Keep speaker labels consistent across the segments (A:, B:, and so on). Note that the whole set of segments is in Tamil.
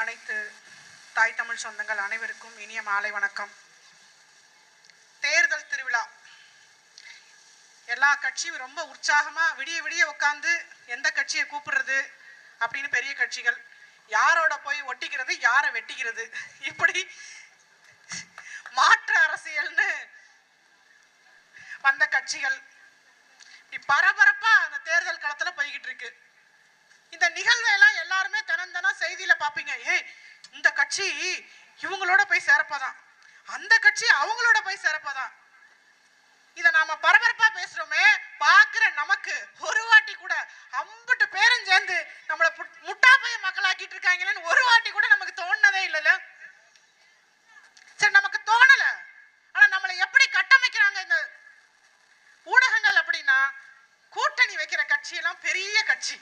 A: அனைத்து தாய் தமிழ் சொந்தங்கள் அனைவருக்கும் இனிய மாலை வணக்கம். தேர்தல் திருவிழா எல்லா கட்சியும் ரொம்ப உற்சாகமா விடிய விடிய உட்காந்து எந்த கட்சியை கூப்பிடுறது அப்படின்னு பெரிய கட்சிகள் யாரோட போய் ஒட்டிக்கிறது, யாரை வெட்டிக்கிறது, இப்படி மாற்று அரசியல்னு வந்த கட்சிகள் பரபரப்பா அந்த தேர்தல் களத்துல போய்கிட்டு இருக்கு. இந்த நிகழ்வையெல்லாம் எல்லாருமே தினம் செய்தியில பாப்பீங்க. இந்த கட்சி இவங்களோட போய் சேரப்பதான், அந்த கட்சி அவங்களோட போய் சேரப்பதான். இத நாம பரபரப்பா பேசுறோமே, பாக்குற நமக்கு ஒரு வாட்டி கூட அம்புட்டு பேரும் சேர்ந்து நம்மள முட்டாப்பைய மக்களாக்கிட்டு இருக்காங்களேன்னு ஒரு வாட்டி கூட நமக்கு தோணுனதே இல்லைல்ல. சரி, நமக்கு தோணல, ஆனா நம்மளை எப்படி கட்டமைக்கிறாங்க இந்த ஊடகங்கள் அப்படின்னா, கூட்டணி வைக்கிற கட்சி எல்லாம் பெரிய கட்சி,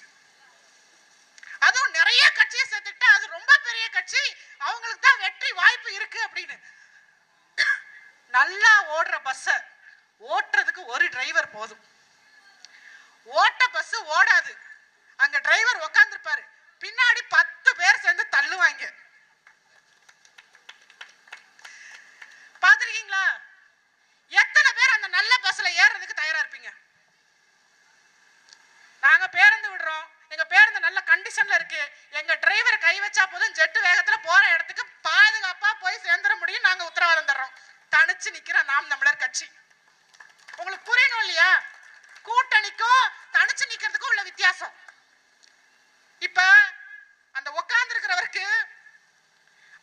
A: அதுவும் நிறைய கட்சியை சேர்த்துக்கிட்டா அது ரொம்ப பெரிய கட்சி, அவங்களுக்கு தான் வெற்றி வாய்ப்பு இருக்கு அப்படின்னு. நல்லா ஓடுற பஸ்ஸ ஓட்டுறதுக்கு ஒரு டிரைவர் போதும். ஓட்ட பஸ் ஓடாது, அங்க டிரைவர் உட்கார்ந்துருப்பாரு, பின்னாடி 10 பேர் சேர்ந்து தள்ளுவாங்க. பாத்திருக்கீங்களா? எத்தனை பேர் அந்த நல்ல பஸ்ல ஏறதுக்கு தயாரா இருப்பீங்க? நாங்க பேருந்து விடுறோம், எங்க பேருந்து நல்ல கண்டிஷன்ல இருக்கு, எங்க டிரைவர் கை வச்சா போதும் ஜெட் வேகத்துல போற இடத்துக்கு பாதுகாப்பா போய் சேர்ந்துட முடியும், நாங்க உத்தரவாதம் தர்றோம். தனிச்சு நிக்கிற நாம் தமிழர் கட்சி. உங்களுக்கு புரியணும் இல்லையா? கூட்டணிக்கும் தனிச்சு நிக்கிறதுக்கும் உள்ள வித்தியாசம். இப்ப அந்த உட்கார்ந்து இருக்கிறவருக்கு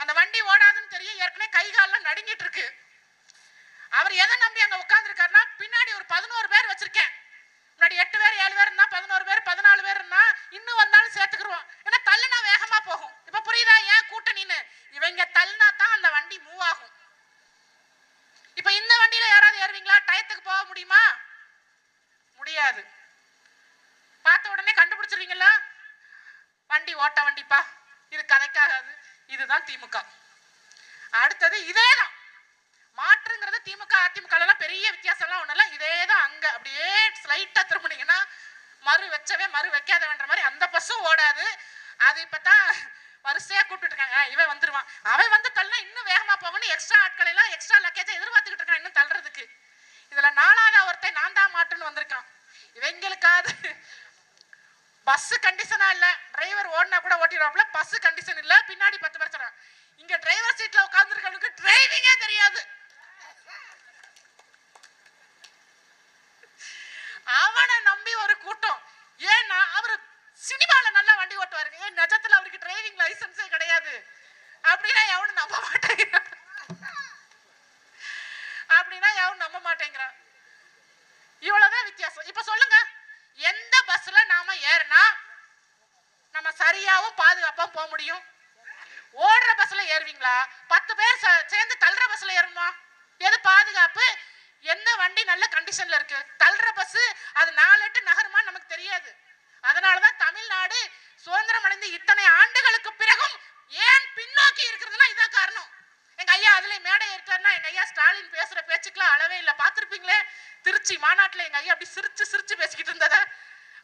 A: அந்த வண்டி ஓடாதுன்னு தெரியும், ஏற்கனவே கை கால்லாம் நடுங்கிட்டு இருக்கு. அவர் எதை நம்பி அங்க உட்கார்ந்து இருக்காருன்னா, பின்னாடி ஒரு 11 பேர் வச்சிருக்கேன், முன்னாடி 8 பேர் 7 பேர் இருந்தா 11 பேர் 14 பேர் இருந்தா இன்னும் வந்தாலும் சேர்த்துக்குருவோம், ஏன்னா தள்ளுனா வேகமா போகும். இப்ப புரியுதா ஏன் கூட்டணின்னு? இவங்க தள்ளுனா தான் அந்த வண்டி மூவ் ஆகும். இப்ப இந்த வண்டியில யாராவது ஏறுவீங்களா? டயத்துக்கு போக முடியுமா? முடியாது. பார்த்த உடனே கண்டுபிடிச்சிருவீங்கல்ல, வண்டி ஓட்ட வண்டிப்பா, இது கதைக்காகாது. இதுதான் திமுக. அடுத்தது இதேதான் மாற்றுங்கிறது. திமுக அதிமுக எல்லாம் பெரிய வித்தியாசம் எல்லாம் ஒண்ணு இல்ல, இதேதான். அங்க அப்படியே ஸ்லைட்டா திரும்பினீங்கன்னா மறு வச்சவே மறு வைக்காதவன்ற மாதிரி அந்த பஸ்ஸும் ஓடாது. அது இப்பதான் வரிசையா கூப்பிட்டு இருக்காங்க, இவன் வந்துருவான், அவன் வந்து தள்ளினா இன்னும் வேகமா போகணும், எக்ஸ்ட்ரா ஆட்களை எல்லாம் எக்ஸ்ட்ரா லக்கேஜை எதிர்பார்த்துக்கிட்டு இருக்கான் இன்னும் தள்ளுறதுக்கு. இதுல 4வது ஒருத்தன் நான் தான் மாட்டுன்னு வந்திருக்கான். இவங்களுக்காவது பஸ் கண்டிஷனா இல்ல, டிரைவர் ஓடினா கூட ஓட்டிடுவாப்ல, பஸ் கண்டிஷன் இல்ல, பின்னாடி 10 பேர் சொல்றாங்க. இங்க டிரைவர் சீட்ல உட்கார்ந்து இருக்கவனுக்கு டிரைவிங்கே தெரியாது, அவனை நம்பி ஒரு கூட்டம். ஏன்னா அவரு சினிமால நல்லா வண்டி ஓட்டுவாருங்க, ஏன் நிஜத்துல அவருக்கு டிரைவிங் லைசன்ஸே கிடையாது அப்படின்னா எவனும் நம்ப மாட்டேங்கிறான். அப்படின்னா எவனும் நம்ப மாட்டேங்கிறான். இவ்வளவுதான் வித்தியாசம். இப்ப சொல்லுங்க, எந்த பஸ்ல நாம ஏறினா நம்ம சரியாவும் பாதுகாப்பா போக முடியும்? ஓடுற பஸ்ல ஏறுவீங்களா? 10 பேர் சேர்ந்து தள்ளுற பஸ்ல ஏறுமா? எது பாதுகாப்பு? எந்த வண்டி நல்ல கண்டிஷன்ல இருக்கு? தள்ளுற பஸ் அது 4 8 நகருமா நமக்கு தெரியாது. அதனாலதான் தமிழ்நாடு சுதந்திரம் அடைந்து இத்தனை ஆண்டுகளுக்கு பிறகும் ஏன் பின்னோக்கி இருக்கிறதுனா இதான் காரணம். எங்க ஐயா அதுல மேடை ஏற்றாருன்னா, எங்க ஐயா ஸ்டாலின் பேசுற பேச்சுக்கெல்லாம் அளவே இல்லை. பார்த்திருப்பீங்களே, திருச்சி மாநாட்டுல எங்க ஐயா அப்படி சிரிச்சு சிரிச்சு பேசிக்கிட்டு இருந்தத.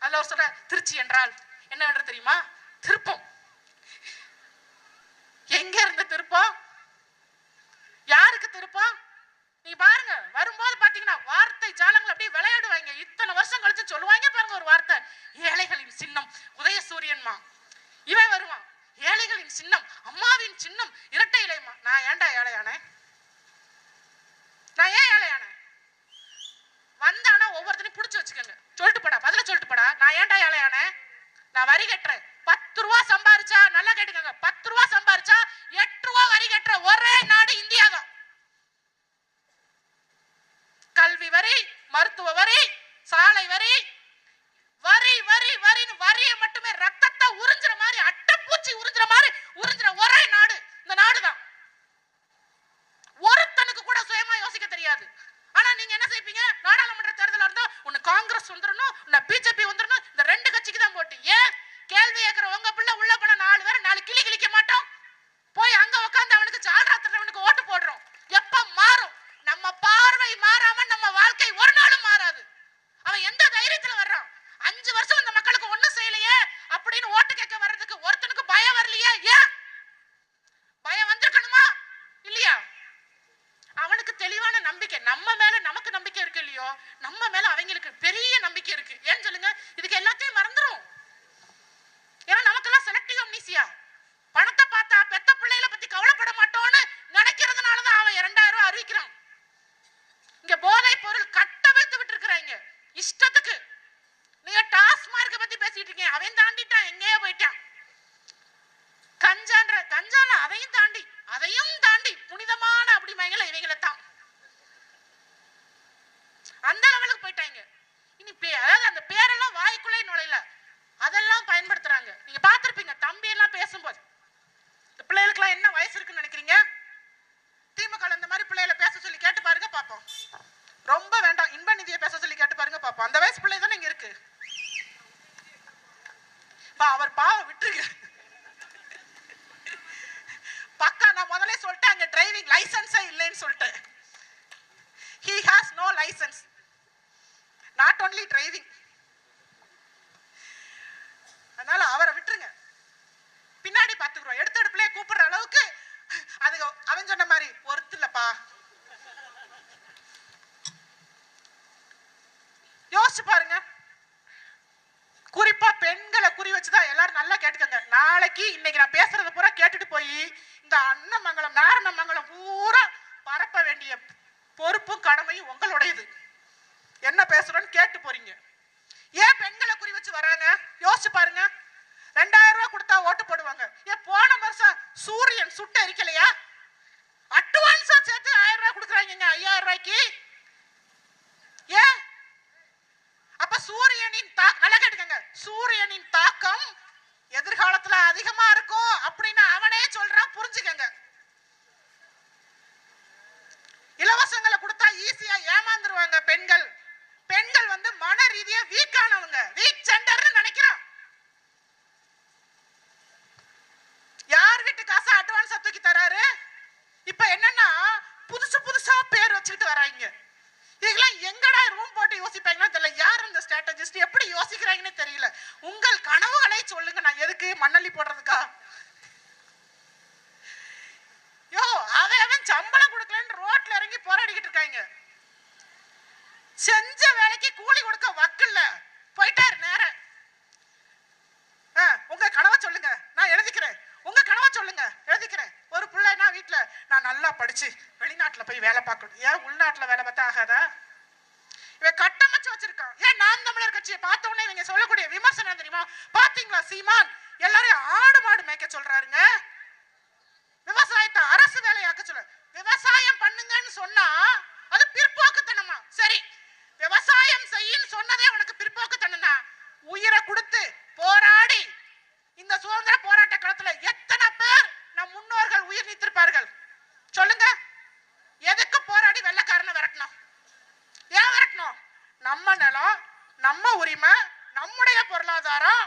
A: அதுல ஒரு சொல்ற, திருச்சி என்றால் என்னவென்று தெரியுமா? திருப்பம். எங்க இருந்த திருப்பம்? யாருக்கு திருப்பம்? நீ பாருங்க, வரும்போது பாத்தீங்கன்னா வார்த்தை ஜாலங்கள் அப்படியே விளையாடுவாங்க. இத்தனை வருஷம் கழிச்சு சொல்லுவாங்க பாருங்க ஒரு வார்த்தை, ஏழைகளின் சின்னம் உதயசூரியன்மா. இவன் வருவான், ஏழைகளின் சின்னம் அம்மாவின் சின்னம் இரட்டை இலைமா. நான் ஏன்டா ஏழையானே? நான் ஏன் ஏழையானே? வந்தானா ஒவ்வொருத்தனையும் பிடிச்சு வச்சுக்கோங்க, சொல்லிட்டு படா, பதில சொல்லிட்டு படா. நான் ஏன்டா ஏழையானே? நான் வரி கட்டுறேன். 10 ரூபா சம்பாரிச்சா, நல்லா கேட்டுக்கோங்க, 10 ரூபா சம்பாரிச்சா 8 ரூபா வரி கட்டுற ஒரே நாடு இந்தியா தான். கல்வி வரி, மருத்துவ வரி, சாலை வரி, வரி வரி வரின்னு வரியை மட்டுமே ரத்தத்தை உறிஞ்சுற மாதிரி, அட்டைப்பூச்சி உறிஞ்சுற மாதிரி உறிஞ்சுற ஒரே நாடு இந்த நாடுதான். ஒருத்தனுக்கு கூட சுயமா யோசிக்க தெரியாது. ஆனா நீங்க என்ன செய்வீங்க? நாடாளுமன்ற தேர்தல் இருந்தா உன்னை காங்கிரஸ் வந்துடணும், உன்னை பிஜேபி வந்துடணும், இந்த 2 கட்சிக்கு தான் போட்டு. ஏன் கேள்வி கேட்கிற உங்க பிள்ளை உள்ள போன 4 பேர் 4 கிளி கிளிக்க மாட்டோம்? போய் அங்க உட்காந்து அவனுக்கு ஜால்ராத்திரவனுக்கு ஓட்டு போடுறோம். எப்ப மாறும்? நம்ம பார்வை மாறாம நம்ம வாழ்க்கை ஒரு நாளும் மாறாது. அவன் எந்த தைரியத்துல வர்றான்? 5 வருஷம் இந்த மக்களுக்கு ஒண்ணும் செய்யலையே அப்படின்னு ஓட்டு கேட்க வர்றதுக்கு ஒருத்தனுக்கு பயம் வரலையே. ஏன் அப்பாவை விட்டுருங்க. பக்கா நான் முதல்ல சொல்லிட்டேன், அங்க டிரைவிங் லைசன்ஸே இல்லைன்னு சொல்லிட்டேன். he has no license, not only driving. அதனால அவரை விட்டுருங்க, பின்னாடி பாத்துக்கிறோம். எடுத்தடுப்புலயே கூப்பிடுற அளவுக்கு அது அவன் சொன்ன மாதிரி ஒருத்து இல்லப்பா. யோசிச்சு பாருங்க. குறிப்பா பெண்களை குறி வச்சுதான் எல்லாரும் நல்லா கேட்டுக்கங்க. நாளைக்கு இன்னைக்கு நான் பேசுறத பூரா கேட்டுட்டு போய் இந்த அன்னமங்கலம் நாரணமங்கலம் பூரா பரப்ப வேண்டிய பொறுப்பும் கடமையும் உங்களுடையது. என்ன பேசுறோன்னு கேட்டு போறீங்க. ஏன் பெண்களை குறி வச்சு வராங்க யோசிச்சு பாருங்க. 2000 ரூபாய் கொடுத்தா ஓட்டு போடுவாங்க. ஏன் போன வருஷம் சூரியன் சுட்டு எரிக்கலையா? அட்வான்ஸா சேர்த்து 1000 ரூபாய் கொடுக்குறாங்க 5000 ரூபாய்க்கு. ஏன்? அப்ப சூரியனின் நல்லா கேட்டுக்கங்க, சூரியனின் தாக்கம் எதிர்காலத்துல அதிகமா இருக்கும் அப்படின்னு அவனே சொல்றான், புரிஞ்சுக்கங்க. இலவசங்களை கொடுத்தா ஈஸியா ஏமாந்துருவாங்க பெண்கள். பெண்கள் வந்து மன ரீதியா வீக்கானவங்க, வீக் ஜெண்டர்னு நினைக்கிறான். யார் வீட்டு காசு அட்வான்ஸா தூக்கி தராரு? இப்ப என்னன்னா புதுசு புதுசா பேர் வச்சுக்கிட்டு வராங்க. இதெல்லாம் எங்கடா ரூம் போட்டு யோசிப்பாங்கன்னா தெரியல. யார் இந்த ஸ்ட்ராட்டஜிஸ்ட், எப்படி யோசிக்கிறாங்கன்னு தெரியல. உங்கள் கனவுகளை சொல்லுங்க. நான் எதுக்கு மண்ணள்ளி போடுறதுக்கா? யோ அவன் சம்பளம் கொடுக்கலன்னு ரோட்ல இறங்கி போராடிக்கிட்டு இருக்காங்க. செஞ்ச வேலைக்கு கூலி கொடுக்க வக்கில்ல, போயிட்டாரு நேர. உங்க கனவை சொல்லுங்க, நான் எழுதிக்கிறேன். உங்க கனவை சொல்லுங்க, எழுதிக்கிறேன். ஒரு பிள்ளைனா வீட்டுல நான் நல்லா படிச்சு வெளிநாட்டுல போய் வேலை பார்க்கணும். ஏன் உள்நாட்டுல வேலை பார்த்தா ஆகாதா? இவன் கட்டமைச்சு வச்சிருக்கான். ஏன் நாம் தமிழர் கட்சியை பார்த்த உடனே இவங்க சொல்லக்கூடிய விமர்சனம் தெரியுமா? பாத்தீங்களா சீமான் எல்லாரையும் ஆடு மாடு மேய்க்க சொல்றாருங்க. விவசாயத்தை அரசு வேலையாக்க சொல்ல. விவசாயம் பண்ணுங்கன்னு சொன்னா அது பிற்போக்குத்தனமா? சரி, விவசாயம் செய்யின்னு சொன்னதே உனக்கு பிற்போக்குத்தனம்னா உயிரை கொடுத்து போராடி இந்த சுதந்திர போராட்ட களத்துல எத்தனை பேர் நம் முன்னோர்கள் உயிர் நீத்திருப்பார்கள் சொல்லுங்க. எதுக்கு போராடி வெள்ளக்காரனை விரட்டணும்? ஏன் விரட்டணும்? நம்ம நிலம், நம்ம உரிமை, நம்முடைய பொருளாதாரம்.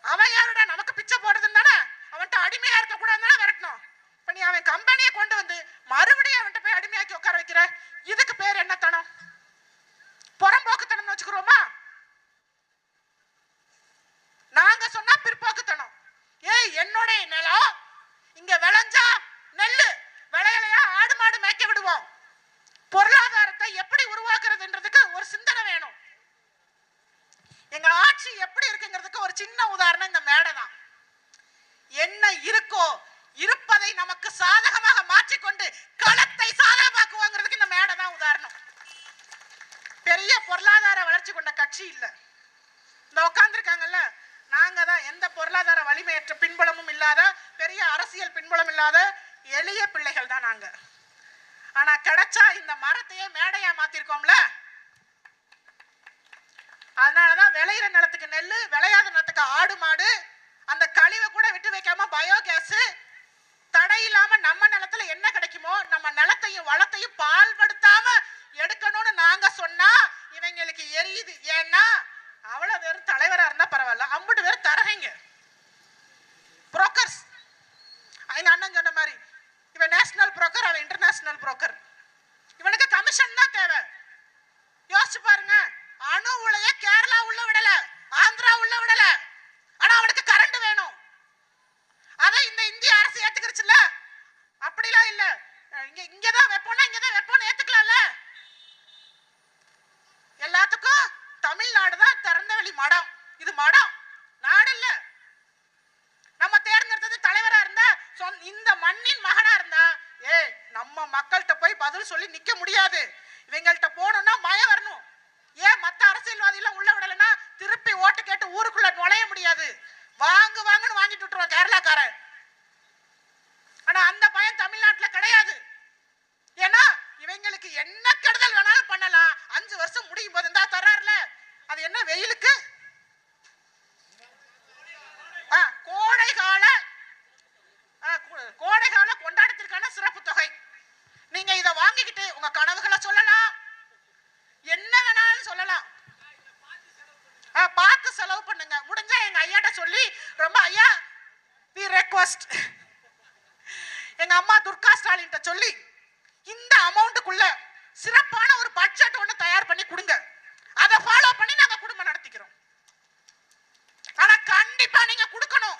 A: அவன் யாருடா நமக்கு பிச்சை போடுறதுன்னு தானே, அவன்கிட்ட அடிமையா இருக்க கூடாதுன்னு விரட்டணும். இப்ப நீ அவன் கம்பெனியை கொண்டு வந்து மறுபடியும் அவன்கிட்ட போய் அடிமையாக்கி உட்கார வைக்கிற. இதுக்கு பேர் என்ன தனம்? புறம்போக்குத்தனம் வச்சுக்கிறோமா? நாங்க சொன்னா பிற்போக்குத்தனம். ஏய் என்னோட நிலம் இங்க விளைஞ்சா நெல்லு, விளையலையா ஆடு மாடு மேய்க்க விடுவோம். பொருளாதாரத்தை எப்படி உருவாக்குறதுன்றதுக்கு ஒரு சிந்தனை வேணும். எங்க ஆட்சி எப்படி இருக்குங்கிறதுக்கு ஒரு சின்ன உதாரணம் இந்த மேடை தான். என்ன இருக்கோ இருப்பதை நமக்கு சாதகமாக மாற்றிக்கொண்டு களத்தை சாதகமாக்குவாங்கிறதுக்கு இந்த மேடை தான் உதாரணம். பெரிய பொருளாதார வளர்ச்சி கொண்ட கட்சி இல்ல. இந்த உட்கார்ந்துருக்காங்கல்ல, நாங்க தான் எந்த பொருளாதார வலிமையற்ற பின்புலமும் இல்லாத, பெரிய அரசியல் பின்புலம் இல்லாத எளிய பிள்ளைகள் தான் நாங்க. ஆனா கிடைச்சா இந்த மரத்தையே மேடையா மாத்திருக்கோம்ல. அதனாலதான் விளையிற நிலத்துக்கு நெல்லு, விளையாத நிலத்துக்கு ஆடு மாடு, அந்த கழிவை கூட விட்டு வைக்காம பயோகேஸ், தடை இல்லாம நம்ம நிலத்துல என்ன கிடைக்குமோ நம்ம நிலத்தையும் வளத்தையும் பால்படுத்தாம எடுக்கணும்னு நாங்க சொன்னா இவங்களுக்கு எரியுது. ஏன்னா அவ்வளவு பேரும் தலைவரா இருந்தா பரவாயில்ல, 50 பேர் தரகைங்க, புரோக்கர்ஸ். எங்க அண்ணன் சொன்ன மாதிரி இவன் நேஷனல் புரோக்கர், அவன் இன்டர்நேஷனல் புரோக்கர். இவனுக்கு கமிஷன் தான் தேவை. யோசிச்சு பாருங்க. அணு உலைய கேரளா உள்ள விடல, ஆந்திரா உள்ள விடல, ஆனா அவனுக்கு கரண்ட் வேணும். அதை இந்த இந்திய அரசு ஏத்துக்கிருச்சுல்ல. அப்படிலாம் இல்ல, இங்கதான் வைப்போம்னா இங்கதான் வைப்போம்னு ஏத்துக்கலாம்ல. எல்லாத்துக்கும் தமிழ்நாடு தான் திறந்த வெளி மடம். இது மடம், நாடு இல்ல. நம்ம தேர்ந்தெடுத்தது தலைவரா இருந்தா, இந்த மண்ணின் மகனா இருந்தா, நம்ம மக்கள்கிட்ட போய் பதில் சொல்லி நிக்க முடியாது. இவங்கள்ட்ட போனோம்னா மயம் வரணும். ஏன் மத்த அரசியல்வாதிகள உள்ள விடலன்னா திருப்பி ஓட்டு கேட்டு ஊருக்குள்ள நுழைய முடியாது. வாங்கு வாங்குன்னு வாங்கிட்டு விட்டுருவான் கேரளாக்காரன். ஆனா அந்த பயம் தமிழ்நாட்டுல கிடையாது. ஏன்னா இவங்களுக்கு என்ன கெடுதல் வேணாலும் பண்ணலாம். 5 வருஷம் முடியும் போது இருந்தா தர்றாருல, அது என்ன வெயிலுக்கு கோடைகால கொண்டாடத்திற்கான சிறப்பு தொகை. நீங்க இத வாங்கிக்கிட்டு உங்க கனவுகளை சொல்லலாம், என்ன வேணாலும் சொல்லலாம். பார்த்து செலவு பண்ணுங்க. முடிஞ்சா எங்க ஐயாட்ட சொல்லி ரொம்ப ஐயா வி ரெக்வெஸ்ட் எங்க அம்மா துர்கா ஸ்டாலின் சொல்லி இந்த அமௌண்ட்டுக்குள்ள சிறப்பான ஒரு பட்ஜெட் ஒன்று தயார் பண்ணி கொடுங்க. அதை ஃபாலோ பண்ணி நாங்க குடும்பம் நடத்திக்கிறோம். ஆனா கண்டிப்பா நீங்க கொடுக்கணும்.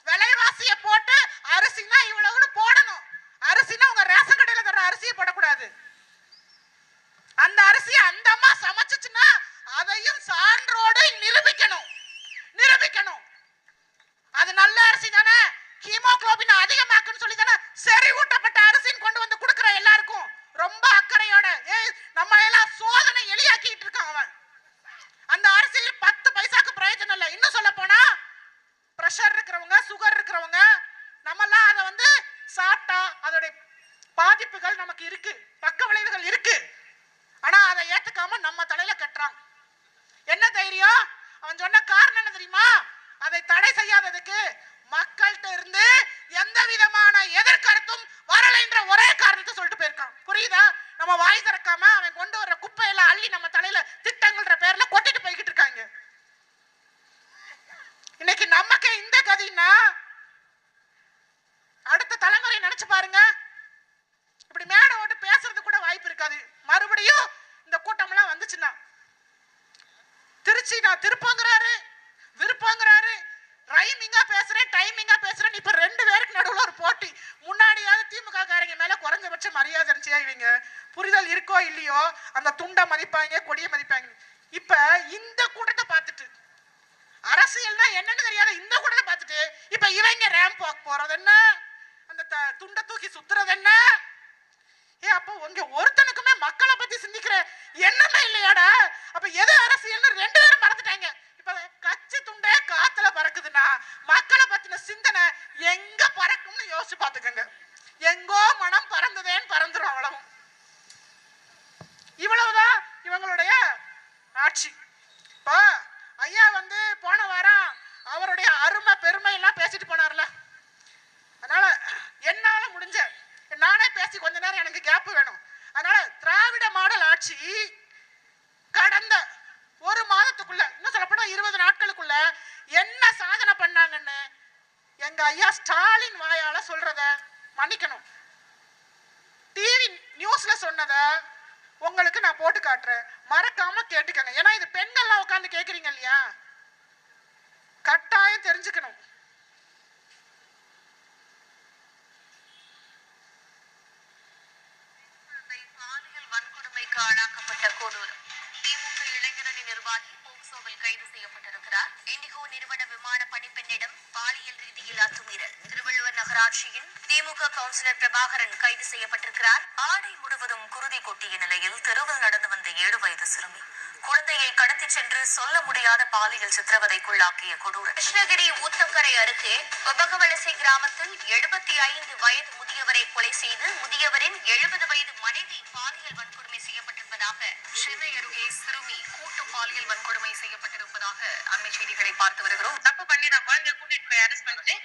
A: விலைவாசியை போட்டு அரிசினா இவ்வளவுன்னு போடணும். அரிசினா உங்க ரேஷன் கடையில தர அரிசியை போடக்கூடாது. அந்த அரிசி அந்த அம்மா சமைச்சுச்சுன்னா அதையும் சான்றோடு நிரூபிக்கணும். அது நல்ல அரிசி தானே, ஹீமோகுளோபின் அதிகமாக்குன்னு சொல்லி தானே செறிவூட்டப்பட்ட அரிசின்னு கொண்டு வந்து கொடுக்குற எல்லாருக்கும் ரொம்ப அக்கறையோட. நம்ம எல்லாம் சோதனை எளியாக்கிட்டு இருக்கான் அவன். அந்த அரிசியில் 10 பைசாக்கு பிரயோஜனம் இல்லை. இன்னும் சொல்ல போனா பிரஷர் இருக்கிறவங்க, சுகர் இருக்கிறவங்க நம்மெல்லாம் அதை வந்து சாப்பிட்டா அதோட பாதிப்புகள் நமக்கு இருக்கு, பக்க விளைவுகள் இருக்கு. ஆனா அதை ஏத்துக்காம நம்ம தலையில கட்டுறான். என்ன தைரியம்? அவன் சொன்ன காரணம் என்ன தெரியுமா? அதை தடை செய்யாததுக்கு மக்கள்கிட்ட இருந்து எந்த விதமான எதிர்கருத்தும் வரலைன்ற ஒரே காரணத்தை சொல்லிட்டு போயிருக்கான். புரியுதா? நம்ம வாய் திறக்காம அவன் கொண்டு வர்ற குப்பையெல்லாம் அள்ளி நம்ம தலையில திட்டங்கள்ன்ற பேர்ல கொட்டிட்டு போய்கிட்டு இருக்காங்க. இன்னைக்கு நமக்கு இந்த கதின்னா அடுத்த தலைமுறை நினைச்சு பாருங்க. இப்படி மேடை ஓட்டு பேசுறது கூட வாய்ப்பு இருக்காது. மறுபடியும் இந்த கூட்டம் எல்லாம் வந்துச்சுன்னா திருச்சி நான் திருப்பங்கிறாரு, விருப்பங்கிறாரு, ரைமிங்கா பேசுறேன், டைமிங்கா பேசுறேன். இப்ப 2 பேருக்கு நடுவில் ஒரு போட்டி. முன்னாடியாவது திமுக காரங்க மேல குறைஞ்சபட்ச மரியாதை இருந்துச்சு. இவங்க புரிதல் இருக்கோ இல்லையோ அந்த துண்டை மதிப்பாங்க, கொடியை மதிப்பாங்க. இப்ப இந்த கூட்டத்தை பார்த்துட்டு அரசியல்னா என்னன்னு தெரியாத இந்த கூட்டத்தை பார்த்துட்டு இப்ப இவங்க ரேம்ப் வாக் போறது என்ன, அந்த துண்டை தூக்கி சுத்துறது என்ன? அப்போ உங்க ஒருத்தனுக்குமே மக்களை பத்தி சிந்திக்கிற எண்ணமே இல்லையாடா? அப்ப எது அரசியல்னு 2 பேரும் மறந்துட்டாங்க. இப்ப கட்சி துண்டே காத்துல பறக்குதுன்னா மக்களை பத்தின சிந்தனை எங்க பறக்கும்னு யோசிச்சு பாத்துக்கங்க. எங்கோ மனம் பறந்ததேன்னு பறந்துடும். அவ்வளவும். இவ்வளவுதான் இவங்களுடைய ஆட்சி. இப்ப ஐயா வந்து போன வாரம் அவருடைய அருமை பெருமை எல்லாம் பேசிட்டு போனார்ல. அதனால என்னால முடிஞ்ச நானே பேசி கொஞ்ச நேரம் எனக்கு கேப் வேணும். அதனால திராவிட மாடல் ஆட்சி கடந்த 1 மாதத்துக்குள்ள, இன்னும் சொல்லப்போனா 20 நாட்களுக்குள்ள என்ன சாதனை பண்ணாங்கன்னு எங்க ஐயா ஸ்டாலின் வாயால சொல்றத மன்னிக்கணும். டிவி நியூஸ்ல சொன்னத உங்களுக்கு நான் போட்டு காட்டுறேன், மறக்காம கேட்டுக்கங்க. ஏன்னா இது பெண்கள்லாம் உட்கார்ந்து கேக்குறீங்க இல்லையா, கட்டாயம் தெரிஞ்சுக்கணும்.
B: ஆளாக்கப்பட்ட கொடூரம். திமுக இளைஞரணி நிர்வாகி போக்சோவில் கைது செய்யப்பட்டிருக்கிறார். இண்டிகோ நிறுவன விமான பணிப்பெண்ணிடம் பாலியல் ரீதியில் அத்துமீறல். திருவள்ளுவர் நகராட்சியின் திமுக கவுன்சிலர் பிரபாகரன் கைது செய்யப்பட்டிருக்கிறார். ஆடை முழுவதும் குருதி கொட்டிய நிலையில் தெருவில் நடந்து வந்த 7 வயது சிறுமி குழந்தையை கடத்தி சென்று சொல்ல முடியாத பாலியல் சித்திரவதைக்குள்ளாக்கிய கொடூரம். கிருஷ்ணகிரி ஊத்தங்கரை அருகே உபகவலசை கிராமத்தில் 75 வயது முதியவரை கொலை செய்து முதியவரின் 70 வயது மனைவி பாலியல் வன்கொடுமை செய்யப்பட்டிருப்பதாக, சென்னை அருகே சிறுமி கூட்டு பாலியல் வன்கொடுமை செய்யப்பட்டிருப்பதாக அண்மை செய்திகளை பார்த்து வருகிறோம்.
C: தப்பு பண்ணி நான் குழந்தைய கூட்டிட்டு போய் அரெஸ்ட் பண்ணிட்டு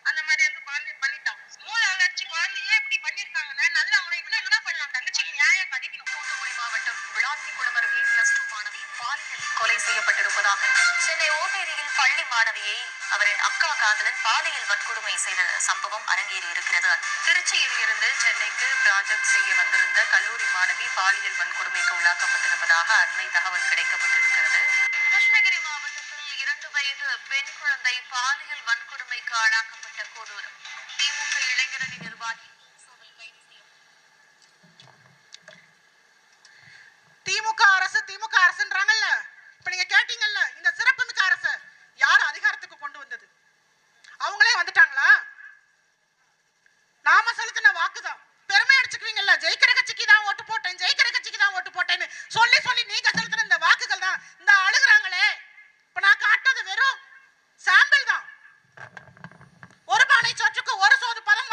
C: அந்த மாதிரி வந்து குழந்தைய பண்ணிட்டான். மூளை வளர்ச்சி குழந்தையே இப்படி பண்ணிருக்காங்கன்னா நல்ல அவங்களை என்ன பண்ணலாம்? தங்கச்சிக்கு நியாயம் கிடைக்கணும்.
B: தூத்துக்குடி மாவட்டம் விளாத்திக்குளம் அருகே +2 மாணவி பாலியல் கொலை செய்யப்பட்டிருப்பதாக, சென்னை ஓட்டேரியில் பள்ளி மாணவியை அவரின் அக்கா காதலன் பாலியல் வன்கொடுமை செய்த சம்பவம் அரங்கேறி இருக்கிறது. திருச்சியில் இருந்து சென்னைக்கு ப்ராஜெக்ட் செய்ய வந்திருந்த கல்லூரி மாணவி பாலியல் வன்கொடுமைக்கு உள்ளாக்கப்பட்டிருப்பதாக அண்மை தகவல் கிடைக்கப்பட்டிருக்கிறது. கிருஷ்ணகிரி மாவட்டத்தில் 2 வயது பெண் குழந்தை பாலியல் வன்கொடுமைக்கு ஆளாக்கப்பட்ட கொடூரம். திமுக இளைஞரணி நிர்வாகி போக்சோவில் கைது செய்யப்பட்டார்.
A: திமுக அரசுன்றாங்கல்ல, இப்ப நீங்க கேட்டீங்கல்ல, இந்த சிறப்புமிக்க அரசு யார் அதிகாரத்துக்கு கொண்டு வந்தது? அவங்களே வந்துட்டாங்களா? நாம செலுத்தின வாக்குதான். பெருமை அடிச்சுக்குவீங்கல்ல, ஜெயிக்கிற கட்சிக்கு தான் ஓட்டு போட்டேன், ஜெயிக்கிற கட்சிக்கு தான் ஓட்டு போட்டேன்னு சொல்லி சொல்லி நீங்க செலுத்தின இந்த வாக்குகள் தான் இந்த அழுகுறாங்களே. இப்ப நான் காட்டுறது வெறும் சாம்பிள் தான். ஒரு பானை சோற்றுக்கு ஒரு சோறு பதம்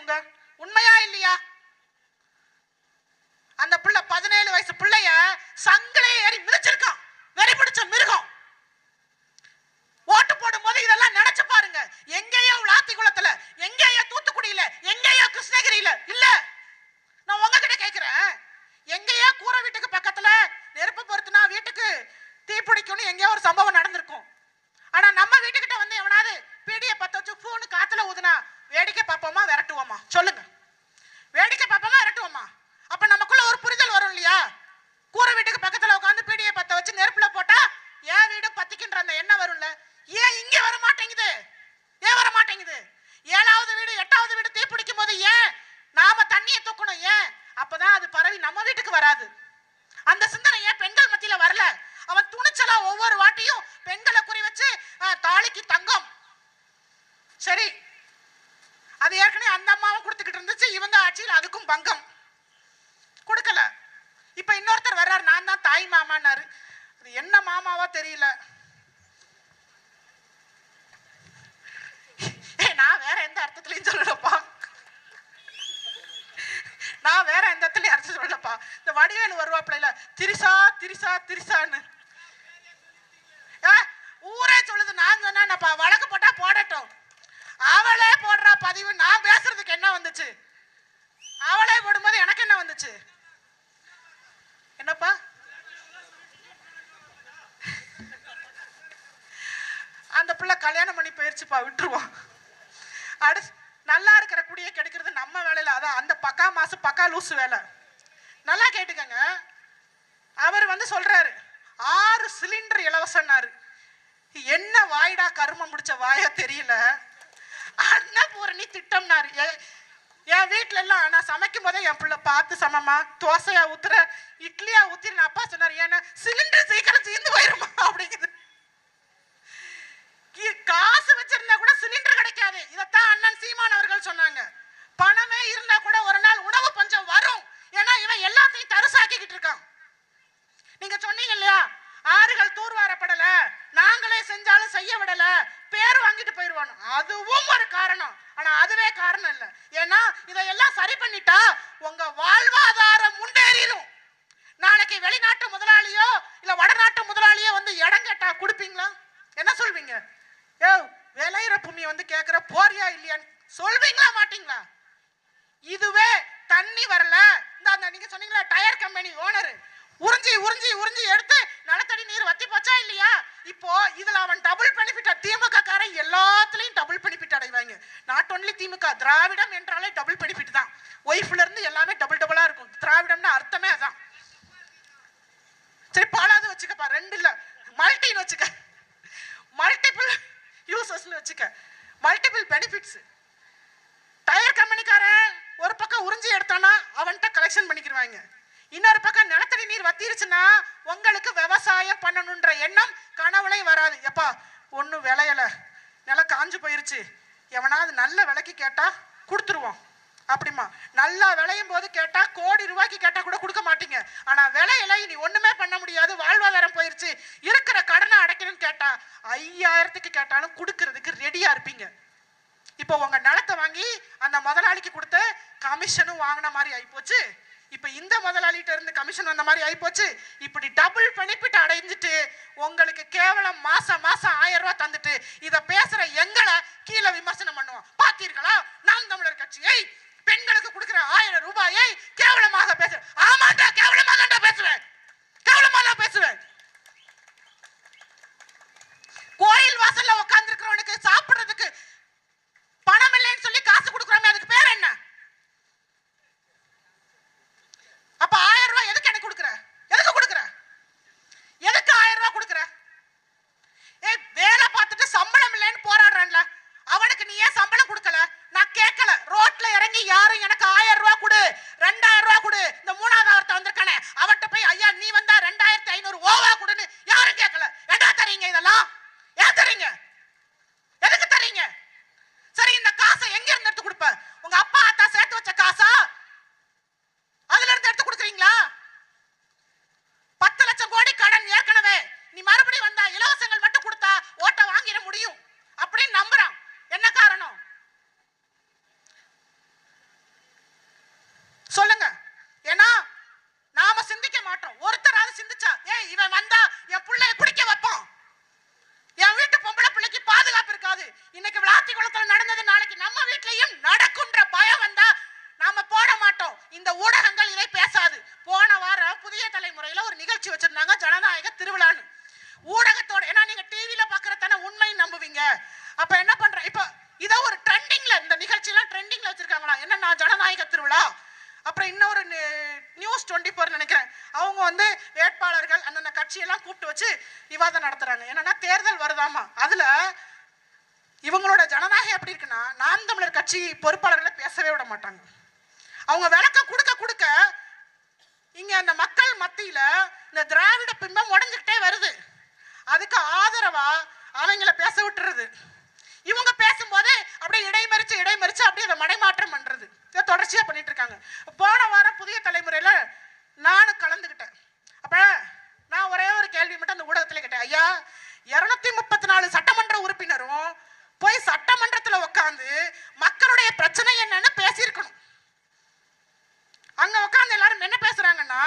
A: இவங்க? உண்மையா இல்லையா? அந்த புள்ள 17 வயசு பிள்ளைய சங்கிலே ஏறி மிதிச்சிருக்கான். வெறி பிடிச்ச மிருகம். ஓட்டு போடும் போது இதெல்லாம் நினைச்சு பாருங்க. எங்கேயோ விளாத்திக்குளத்துல, எங்கேயோ தூத்துக்குடியில, எங்கேயோ கிருஷ்ணகிரியில இல்ல. நான் உங்ககிட்ட கேட்கிறேன், எங்கேயோ கூரை வீட்டுக்கு பக்கத்துல நெருப்பு பொறுத்துனா வீட்டுக்கு தீ பிடிக்கும்னு எங்கேயோ ஒரு சம்பவம் நடந்திருக்கும். ஆனா நம்ம வீட்டுக்கிட்ட வந்து எவனாவது பீடிய பத்த வச்சு பூன்னு காத்துல ஊதுனா வேடிக்கை பார்ப்போமா விரட்டுவோமா? சொல்லுங்க. வேடிக்கை பார்ப்போமா விரட்டுவோமா? அப்ப நமக்குள்ள ஒரு புரிதல் வரும் இல்லையா? கூரை வீட்டுக்கு பக்கத்துல உட்காந்து பீடிய பத்த வச்சு நெருப்புல போட்டா ஏன் வீடு பத்திக்கின்ற அந்த எண்ணம் வரும்ல. ஏன் இங்க வர மாட்டேங்குது? ஏன் வர மாட்டேங்குது? 7வது வீடு 8வது வீடு தீ பிடிக்கும் போது ஏன் நாம தண்ணியை தூக்கணும்? ஏன்? அப்பதான் அது பரவி நம்ம வீட்டுக்கு வராது. அந்த சிந்தனை ஏன் பெண்கள் மத்தியில வரல? அவன் துணிச்சலா ஒவ்வொரு வாட்டியும் பெண்களை குறி வச்சு தாலிக்கு தங்கம். சரி, அது ஏற்கனவே அந்த அம்மாவும் கொடுத்துக்கிட்டு இருந்துச்சு. இவங்க ஆட்சியில் அதுக்கும் பங்கம் கொடுக்கல. இப்ப இன்னொருத்தர் வர்றாரு, நான் தான் தாய் மாமான்னாரு. அது என்ன மாமாவா தெரியல. நான் வேற எந்த அர்த்தத்திலையும் சொல்லலப்பா. நான் வேற எந்த இடத்துலயும் அர்த்தம் சொல்லலப்பா. இந்த வடிவேலு வருவாப்ல, திரிசா திரிசா திரிசான்னு ஊரே சொல்லுது. நான் சொன்னேன்ப்பா, வழக்கு போட்டா போடட்டும். அவளே போடுறா பதிவு. நான் பேசுறதுக்கு என்ன வந்துச்சு? அவளே போடும்போது எனக்கு என்ன வந்துச்சு? என்னப்பா? அந்த பிள்ளை கல்யாணம் பண்ணி போயிருச்சுப்பா, விட்டுருவோம். நல்லா இருக்கிற குடியை கெடுக்கிறது நம்ம வேலையில. அதான் அந்த பக்கா மாசு பக்கா லூசு வேலை. நல்லா கேட்டுக்கங்க. அவர் வந்து சொல்றாரு 6 சிலிண்டர் இலவசம்னாரு. என்ன வாய்டா கருமம் முடிச்ச வாயா தெரியல. அன்னபூரணி திட்டம்னாரு. என் வீட்டுல எல்லாம் நான் சமைக்கும் போதே என் பிள்ளை பார்த்து சமமா, தோசையா ஊத்துற, இட்லியா ஊத்திரு. அப்பா சொன்னாரு, ஏன்னா சிலிண்டர் சீக்கிரம் தீர்ந்து போயிருமா அப்படிங்குது. காசு வச்சிருந்தா கூட சிலிண்டர் கிடைக்காது. இதத்தான் அண்ணன் சீமான் அவர்கள் சொன்னாங்க. பணமே இருந்தா கூட ஒரு நாள் உணவு பஞ்சம் வரும். ஏன்னா இவன் எல்லாத்தையும் தரிசாக்கிக்கிட்டு இருக்கான். நீங்க சொன்னீங்க இல்லையா, ஆறுகள் தூர்வாரப்படல, நாங்களே செஞ்சாலும் செய்ய விடல, பேர் வாங்கிட்டு போயிருவானு. அதுவும் ஒரு காரணம். ஆனா அதுவே காரணம் இல்ல. ஏன்னா இதையெல்லாம் சரி பண்ணிட்டா உங்க வாழ்வாதாரம் முன்னேறிடும். நாளைக்கு வெளிநாட்டு முதலாளியோ இல்ல வடநாட்டு முதலாளியோ வந்து இடம் கேட்டா கொடுப்பீங்களா? என்ன சொல்வீங்க? ஏ, விளையிற பூமியை வந்து கேட்கிற போறியா இல்லையான்னு சொல்வீங்களா மாட்டீங்களா? இதுவே தண்ணி வரல, இந்த நீங்க சொன்னீங்களா டயர் கம்பெனி ஓனர் உறிஞ்சி உறிஞ்சி உறிஞ்சி எடுத்து நிலத்தடி நீர் வத்தி போச்சா இல்லையா? இப்போ இதுல அவன் டபுள் பெனிஃபிட். திமுக காரன் எல்லாத்துலயும் டபுள் பெனிஃபிட் அடைவாங்க. நாட் ஒன்லி திமுக, திராவிடம் என்றாலே டபுள் பெனிஃபிட் தான். ஒய்ஃப்ல இருந்து எல்லாமே டபுள் டபுளா இருக்கும். திராவிடம்னா அர்த்தமே அதான். சரி, பாலாவது வச்சுக்கப்பா, 2 இல்ல மல்டின்னு வச்சுக்க, மல்டிபிள் யூசஸ்னு வச்சுக்க, மல்டிபிள் பெனிஃபிட்ஸ். டயர் கம்பெனிக்காரன் ஒரு பக்கம் உறிஞ்சி எடுத்தானா அவன்கிட்ட கலெக்ஷன் பண்ணிக்கிடுவாங்க. இன்னொரு பக்கம் நிலத்தடி நீர் வத்திருச்சுன்னா உங்களுக்கு விவசாயம் பண்ணணுன்ற எண்ணம் கனவுலையும் வராது. எப்பா ஒன்னும் விளையல, நிலம் காஞ்சு போயிருச்சு, எவனாவது நல்ல விலைக்கு கேட்டா கொடுத்துருவோம் அப்படிமா. நல்லா விளையும் போது கேட்டா கோடி ரூபாய்க்கு கேட்டா கூட கொடுக்க மாட்டீங்க. ஆனா விலையில நீ ஒண்ணுமே பண்ண முடியாது, வாழ்வாதாரம் போயிருச்சு, இருக்கிற கடனை அடைக்கணும்னு கேட்டா 5000க்கு கேட்டாலும் கொடுக்கறதுக்கு ரெடியா இருப்பீங்க. இப்போ உங்க நிலத்தை வாங்கி அந்த முதலாளிக்கு கொடுத்து கமிஷனும் வாங்கின மாதிரி ஆயிப்போச்சு. இப்ப இந்த முதலாளிட்ட இருந்து கமிஷன் வந்த மாதிரி ஆயிப்போச்சு. இப்படி டபுள் பெனிஃபிட் அடைஞ்சிட்டு உங்களுக்கு கேவலம் மாசம் மாசம் 1000 ரூபாய் தந்துட்டு இத பேசுற எங்களை கீழே விமர்சனம் பண்ணுவோம். பாத்தீர்களா, நாம் தமிழர் கட்சியை பெண்களுக்கு கொடுக்கிற 1000 ரூபாயை கேவலமாக பேச. ஆமாண்டா, கேவலமா தான் பேசுவேன், கேவலமா தான் பேசுவேன். கோயில் வாசல்ல உட்கார்ந்து இருக்கிறவனுக்கு சாப்பிடுறதுக்கு பணம் இல்லைன்னு சொல்லி காசு கொடுக்குறோமே, அதுக்கு பேர் என்ன? அப்ப 1000 ரூபாய் எதுக்கு எனக்கு கொடுக்குற? எதுக்கு கொடுக்குற? எதுக்கு 1000 ரூபாய் கொடுக்குற? ஏய், வேலை பார்த்துட்டு சம்பளம் இல்லைன்னு போராடுறான்ல, அவனுக்கு நீ ஏன் சம்பளம் கட்சியெல்லாம் கூப்பிட்டு வச்சு விவாதம் நடத்துறாங்க. என்னன்னா தேர்தல் வருதாமா, அதுல இவங்களோட ஜனநாயகம் எப்படி இருக்குன்னா, நாம் தமிழர் கட்சி பொறுப்பாளர்களை பேசவே விட மாட்டாங்க. அவங்க விளக்கம் கொடுக்க கொடுக்க இங்க அந்த மக்கள் மத்தியில இந்த திராவிட பிம்பம் உடைஞ்சுக்கிட்டே வருது. அதுக்கு ஆதரவா அவங்கள பேச விட்டுறது. இவங்க பேசும்போது அப்படியே இடைமறிச்சு அப்படியே அதை மடைமாற்றம் பண்றது. இதை தொடர்ச்சியா பண்ணிட்டு இருக்காங்க. போன வாரம் புதிய தலைமுறையில நானும் கலந்துக்கிட்டேன். அப்ப நான் ஒரே ஒரு கேள்வி மட்டும் அந்த ஊடகத்துல கேட்டேன். ஐயா, 234 சட்டமன்ற உறுப்பினரும் போய் சட்டமன்றத்துல உட்காந்து மக்களுடைய பிரச்சனை என்னன்னு பேசியிருக்கணும். அங்க உட்காந்து எல்லாரும் என்ன பேசுறாங்கன்னா,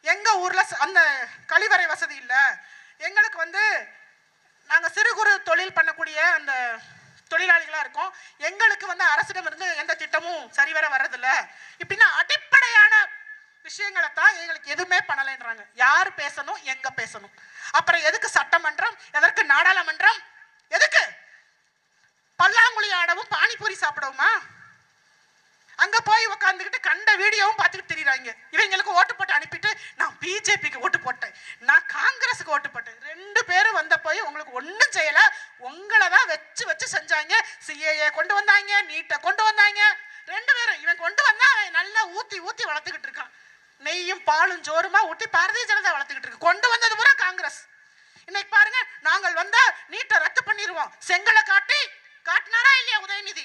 A: எங்க ஊர்ல அந்த கழிவறை வசதி இல்ல, எங்களுக்கு நாங்க சிறு குறு தொழில் பண்ணக்கூடிய அந்த தொழிலாளிகளா இருக்கோம், எங்களுக்கு அரசிடம் இருந்து எந்த திட்டமும் சரிவர வர்றதில்ல, இப்படின்னா அடிப்படையான விஷயங்களை தான் எங்களுக்கு எதுவுமே பண்ணலைன்றாங்க. யார் பேசணும், எங்க பேசணும்? அப்புறம் எதுக்கு சட்டமன்றம், எதற்கு நாடாளுமன்றம், எதுக்கு பல்லாங்குழி ஆடவும் பானிபூரி சாப்பிடவுமா? அங்க போய் உட்காந்துக்கிட்டு கண்ட வீடியோவும் பார்த்துக்கிட்டு திரிறாங்க. இவங்களுக்கு ஓட்டு போட்டு அனுப்பிட்டு நான் பிஜேபிக்கு ஓட்டு போட்டேன், நான் காங்கிரஸுக்கு ஓட்டு போட்டேன். 2 பேரும் வந்த போய் உங்களுக்கு ஒன்றும் செய்யல, உங்களை தான் வச்சு செஞ்சாங்க. சிஏஏ கொண்டு வந்தாங்க, நீட்டை கொண்டு வந்தாங்க. 2 பேரும் இவன் கொண்டு வந்தா அவன் நல்லா ஊத்தி வளர்த்துக்கிட்டு இருக்கான். நெய்யும் பாலும் ஜோருமா ஊட்டி பாரதிய ஜனதா வளர்த்துக்கிட்டு இருக்கு. கொண்டு வந்தது பூரா காங்கிரஸ். இன்னைக்கு பாருங்க, நாங்கள் வந்தா நீட்டை ரத்து பண்ணிடுவோம் செங்கலை காட்டினாரா இல்லையா உதயநிதி?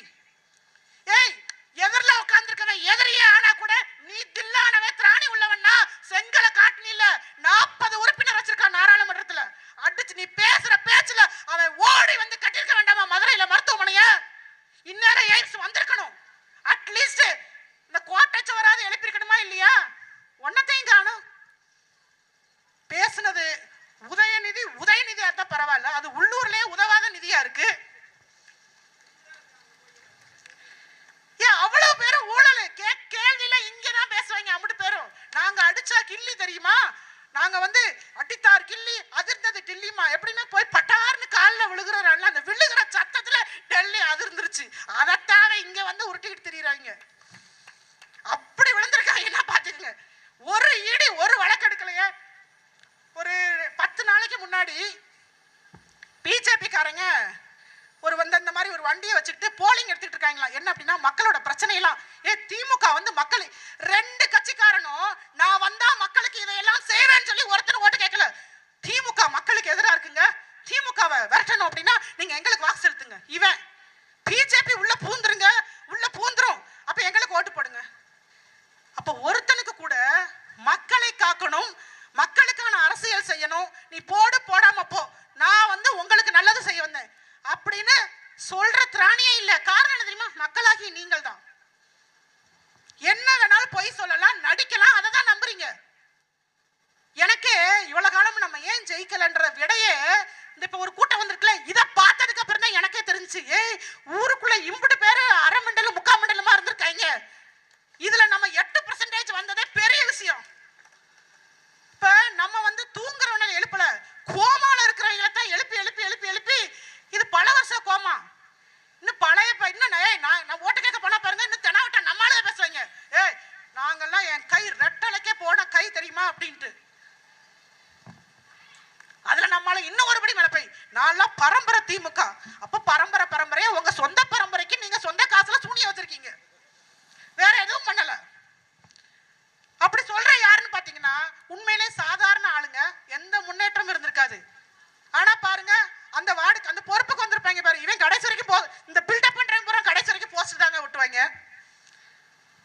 A: ஏய், எதிரில உட்கார்ந்துருக்கவன் எதிரியே ஆனா கூட நீ தில்லானவன் திராணி உள்ளவன்னா செங்கலை காட்டினில்ல. 40 உறுப்பினர் வச்சிருக்கான் நாடாளுமன்றத்துல. அடிச்சு நீ பேசுற பேச்சுல அவன் ஓடி வந்து கட்டிருக்க வேண்டாமா மதுரையில மருத்துவமனைய? இந்நேரம் எய்ம்ஸ் வந்திருக்கணும். அட்லீஸ்ட் இந்த கோட்டை சுவராது எழுப்பிருக்கணுமா இல்லையா? ஒன்னத்தையும் காணும். பேசுனது உதயநிதியா இருந்தா பரவாயில்ல, அது உள்ளூர்லயே உதவாத நிதியா இருக்கு. அவ்வளவு பேரும் ஊழல் கேள்வியில இங்கதான் பேசுவாங்க. அம்பிட்டு பேரும் நாங்க அடிச்சா கிள்ளி தெரியுமா, நாங்க அடித்தார் கிள்ளி அதிர்ந்தது டில்லிமா, எப்படின்னா போய் பட்டார்னு காலில் விழுகிற அந்த விழுகிற சத்தத்துல டெல்லி அதிர்ந்துருச்சு. அதத்தாவே இங்க உருட்டிக்கிட்டு திரியுறாங்க. அப்படி விழுந்திருக்காங்க. என்ன பாத்துக்கங்க, ஒரு இடி ஒரு வழக்கு எடுக்கலையே. ஒரு 10 நாளைக்கு முன்னாடி பிஜேபி காரங்க இந்த மாதிரி ஒரு வண்டியை வச்சுக்கிட்டு போலிங் எடுத்துட்டு இருக்காங்களா. என்ன அப்படின்னா மக்களோட பிரச்சனை எல்லாம் திமுக மக்கள் 2 கட்சிக்காரனும் நான் வந்தா மக்களுக்கு இதையெல்லாம் செய்வேன்னு சொல்லி ஒருத்தர் ஓட்டு கேட்கல. திமுக மக்களுக்கு எதிராக இருக்குங்க, திமுகவை விரட்டணும் அப்படின்னா நீங்க எங்களுக்கு வாக்கு செலுத்துங்க. இவன் பிஜேபி உள்ள பூந்துரும், அப்ப எங்களுக்கு ஓட்டு போடுங்க. அப்ப ஒருத்தனுக்கு கூட மக்களை காக்கணும், மக்களுக்கான அரசியல் செய்யணும், நீ போடாம போ, நான் உங்களுக்கு நல்லது செய்ய வந்தேன் அப்படின்னு சொல்ற திராணியே இல்ல. காரணம் என்ன தெரியுமா? மக்களாகி நீங்கள் தான். என்ன வேணாலும் பொய் சொல்லலாம், நடிக்கலாம், அதை தான் நம்புறீங்க. எனக்கு இவ்வளவு காலம் நம்ம ஏன் ஜெயிக்கலன்ற விடையே இப்ப ஒரு கூட்டம் வந்திருக்குல்ல, இதை பார்த்ததுக்கு அப்புறம் தான் எனக்கே தெரிஞ்சு, ஊருக்குள்ள இம்புட்டு பேரு அரை மண்டலம் 3/4 மண்டலமா இருந்திருக்காங்க. இதுல நம்ம 8% வந்ததே பெரிய விஷயம். இப்ப நம்ம தூங்குறவன எழுப்பல, கோமால இருக்கிறவங்களை தான் எழுப்பி இது பல வருஷம் கோமா. இன்னும் பழைய நான் ஓட்டு கேட்க போனா பாருங்க, இன்னும் தெனாவட்ட நம்மளால பேசுவாங்க. நாங்கெல்லாம் என் கை ரெட்டலைக்கே போன கை தெரியுமா அப்படின்ட்டு. அதுல நம்மளால இன்னும் ஒருபடி மலைப்பை, நான் பரம்பரை திமுக. அப்ப பரம்பரையா உங்க சொந்த பரம்பரைக்கு நீங்க சொந்த காசுல சூனிய வச்சிருக்கீங்க, வேற எதுவும் பண்ணல. அப்படி சொல்ற யாருன்னு பாத்தீங்கன்னா உண்மையிலே சாதாரண ஆளுங்க, எந்த முன்னேற்றம் இருந்திருக்காது. ஆனா பாருங்க, அந்த வார்டுக்கு அந்த பொறுப்புக்கு வந்திருப்பாங்க பாரு, இவன் கடைசி வரைக்கும் இந்த பில்டப் பண்றவங்க பூரா கடைசி வரைக்கும் போஸ்ட் தாங்க விட்டுவாங்க.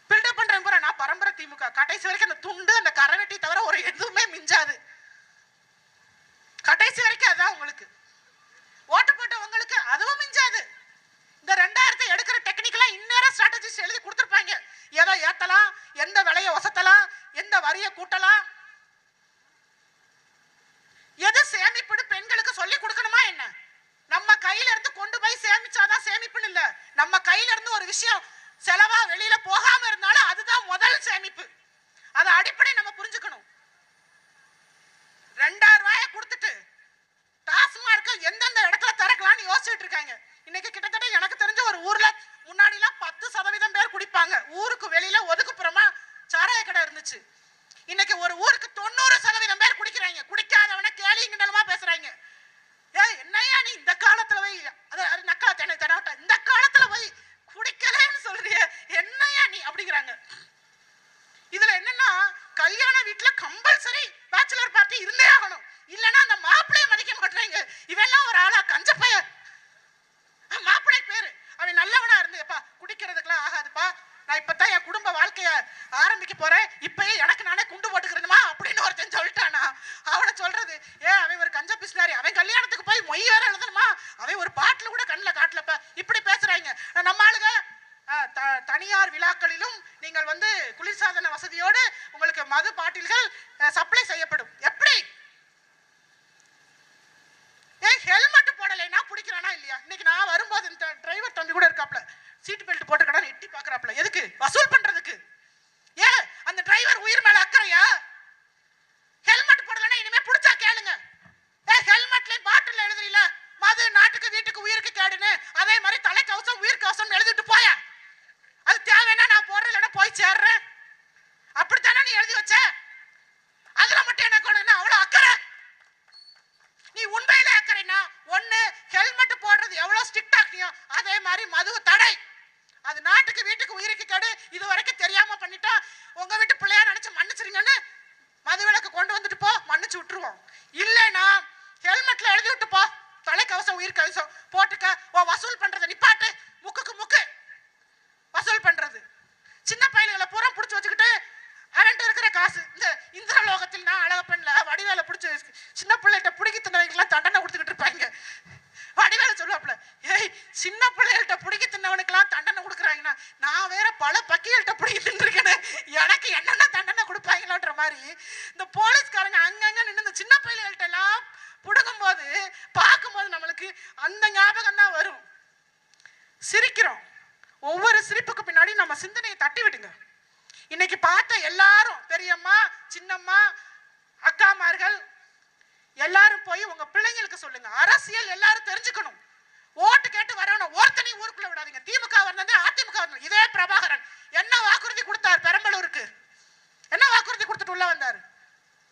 A: பில்டப் பண்றவங்க பூரா நான் பரம்பரை திமுக, கடைசி வரைக்கும் அந்த துண்டு அந்த கரவெட்டி தவிர ஒரு எதுவுமே மிஞ்சாது. கடைசி வரைக்கும் அதான் உங்களுக்கு ஓட்டு போட்ட உங்களுக்கு அதுவும் மிஞ்சாது. இந்த 2000 எடுக்கிற டெக்னிக்கலா இந்நேரம் ஸ்ட்ராட்டஜிஸ் எழுதி கொடுத்துருப்பாங்க. எதை ஏத்தலாம், எந்த விலையை ஒசத்தலாம், எந்த வரியை கூட்டலாம், எது சேமிப்பு பெண்களுக்கு சொல்லி கொடுக்கணுமா என்ன. நம்ம கையில இருந்து கொண்டு போய் சேமிச்சாதான் சேமிப்புன்னு இல்ல, நம்ம கையில இருந்து ஒரு விஷயம் செலவா வெளியில போகாம இருந்தாலும் அதுதான் முதல் சேமிப்பு. அது அடிப்படை நம்ம புரிஞ்சுக்கணும். 2000 ரூபாயை கொடுத்துட்டு டாஸ்மார்க் எந்தெந்த இடத்துல திறக்கலாம்னு யோசிச்சுட்டு இருக்காங்க. இன்னைக்கு கிட்டத்தட்ட எனக்கு தெரிஞ்ச ஒரு ஊர்ல முன்னாடி 10% பேர் குடிப்பாங்க, ஊருக்கு வெளியில ஒதுக்குப்புறமா சாராய கடை இருந்துச்சு. இன்னைக்கு ஒரு ஊருக்கு 90% பேர் குடிக்கிறாங்க. குடிக்காதவன நான் இப்பதான் என் குடும்ப வாழ்க்கைய ஆரம்பிக்க போறேன், இப்பயே எனக்கு நானே குண்டு போட்டுக்கிறேனுமா அப்படின்னு ஒருத்தன் சொல்லிட்டானா. அவனை சொல்றது, அவன் ஒரு கஞ்ச பிஸ்னாரி, அவன் கல்யாணத்துக்கு போய் மொய் வேற எழுதணுமா, அவன் ஒரு பாட்டில் கூட கண்ணில் காட்டலப்ப, இப்படி பேசுறாங்க. நம்ம ஆளுங்க தனியார் விழாக்களிலும் நீங்கள் வந்து குளிர்சாதன வசதியோடு உங்களுக்கு மது பாட்டில்கள் சப்ளை செய்யப்படும். எப்படி ஹெல்மெட் போடலைன்னா பிடிக்கிறானா இல்லையா? இன்னைக்கு நான் வரும்போது இந்த டிரைவர் தம்பி கூட இருக்காப்ல, சீட் பெல்ட் போட்டுக்கடா எட்டி பாக்குறாப்ல, எதுக்கு? வசூல் பண்றதுக்கு. அந்த டிரைவர் உயிர் மேல அக்கறையா? ஹெல்மெட் போடலன்னா இனிமே பிடிச்சா கேளுங்க. ஹெல்மெட்ல பாட்டில் எழுதுறீல மது நாட்டுக்கு வீட்டுக்கு உயிருக்கு கேடுன்னு, அதே மாதிரி தலைக்கவசம் உயிர் கவசம் எழுதிட்டு போய. அது தேவைன்னா நான் போடுறேன், இல்லைன்னா போய் சேர்றேன். அப்படித்தானே நீ எழுதி வச்ச? அதுல மட்டும் என்ன அவ்வளவு அக்கறை? நீ உண்மையில அக்கறைனா ஒண்ணு ஹெல்மெட் போடுறது எவ்வளவு ஸ்ட்ரிக்ட் ஆக்கியோ அதே மாதிரி மது தடை. அது நாட்டுக்கு வீட்டுக்கு உயிருக்கு கேடு. இது வரைக்கும் தெரியாம பண்ணிட்டா உங்க வீட்டு பிள்ளையா நினைச்சு மன்னிச்சிருங்கன்னு மது விலக்கு கொண்டு வந்துட்டு போ, மன்னிச்சு விட்டுருவோம். இல்லைன்னா ஹெல்மெட்ல எழுதி விட்டு போ, தலைக்கவசம் உயிர் கவசம் போட்டுக்க. வசூல் பண்றதை நிப்பாட்டு, முக்குக்கு முக்கு வசூல் பண்றது. சின்ன பையன்களை பூரா பிடிச்சி வச்சுக்கிட்டு அவன்கிட்ட இருக்கிற காசு, இந்த இந்திரலோகத்தில் நான் அழகப்பன்ல வடிவேல பிடிச்சி சின்ன பிள்ளைகிட்ட பிடிக்க தின்னவங்களுக்குலாம் தண்டனை கொடுத்துக்கிட்டு இருப்பாங்க. வடிவேல சொல்லுவாப்ல, சின்ன பிள்ளைகள்கிட்ட பிடிக்க தின்னவனுக்கெல்லாம் தண்டனை கொடுக்குறாங்கன்னா நான் வேற பல பக்கிகள்கிட்ட பிடிக்க தின்னுருக்கேன்னு எனக்கு என்னென்ன தண்டனை கொடுப்பாங்களோன்ற மாதிரி இந்த போலீஸ்காரங்க அங்கங்க நின்று இந்த சின்ன பிள்ளைகள்கிட்ட எல்லாம் புடுங்கும் போது பார்க்கும்போது நம்மளுக்கு அந்த ஞாபகம் தான் வரும். சிரிக்கிறோம். ஒவ்வொரு சிரிப்புக்கு பின்னாடி நம்ம சிந்தனையை தட்டி விடுங்க. இன்னைக்கு பார்த்த எல்லாரும் பெரியம்மா சின்னம்மா அக்காமார்கள் எல்லாரும் போய் உங்க பிள்ளைங்களுக்கு சொல்லுங்க. அரசியல் எல்லாரும் தெரிஞ்சுக்கணும். ஓட்டு கேட்டு வரணும். ஒருத்தனையும் ஊருக்குள்ள விடாதீங்க. திமுக வந்தது, அதிமுக வந்தது. இதே பிரபாகரன் என்ன வாக்குறுதி கொடுத்தார் பெரம்பலூருக்கு? என்ன வாக்குறுதி கொடுத்துட்டு உள்ள வந்தார்?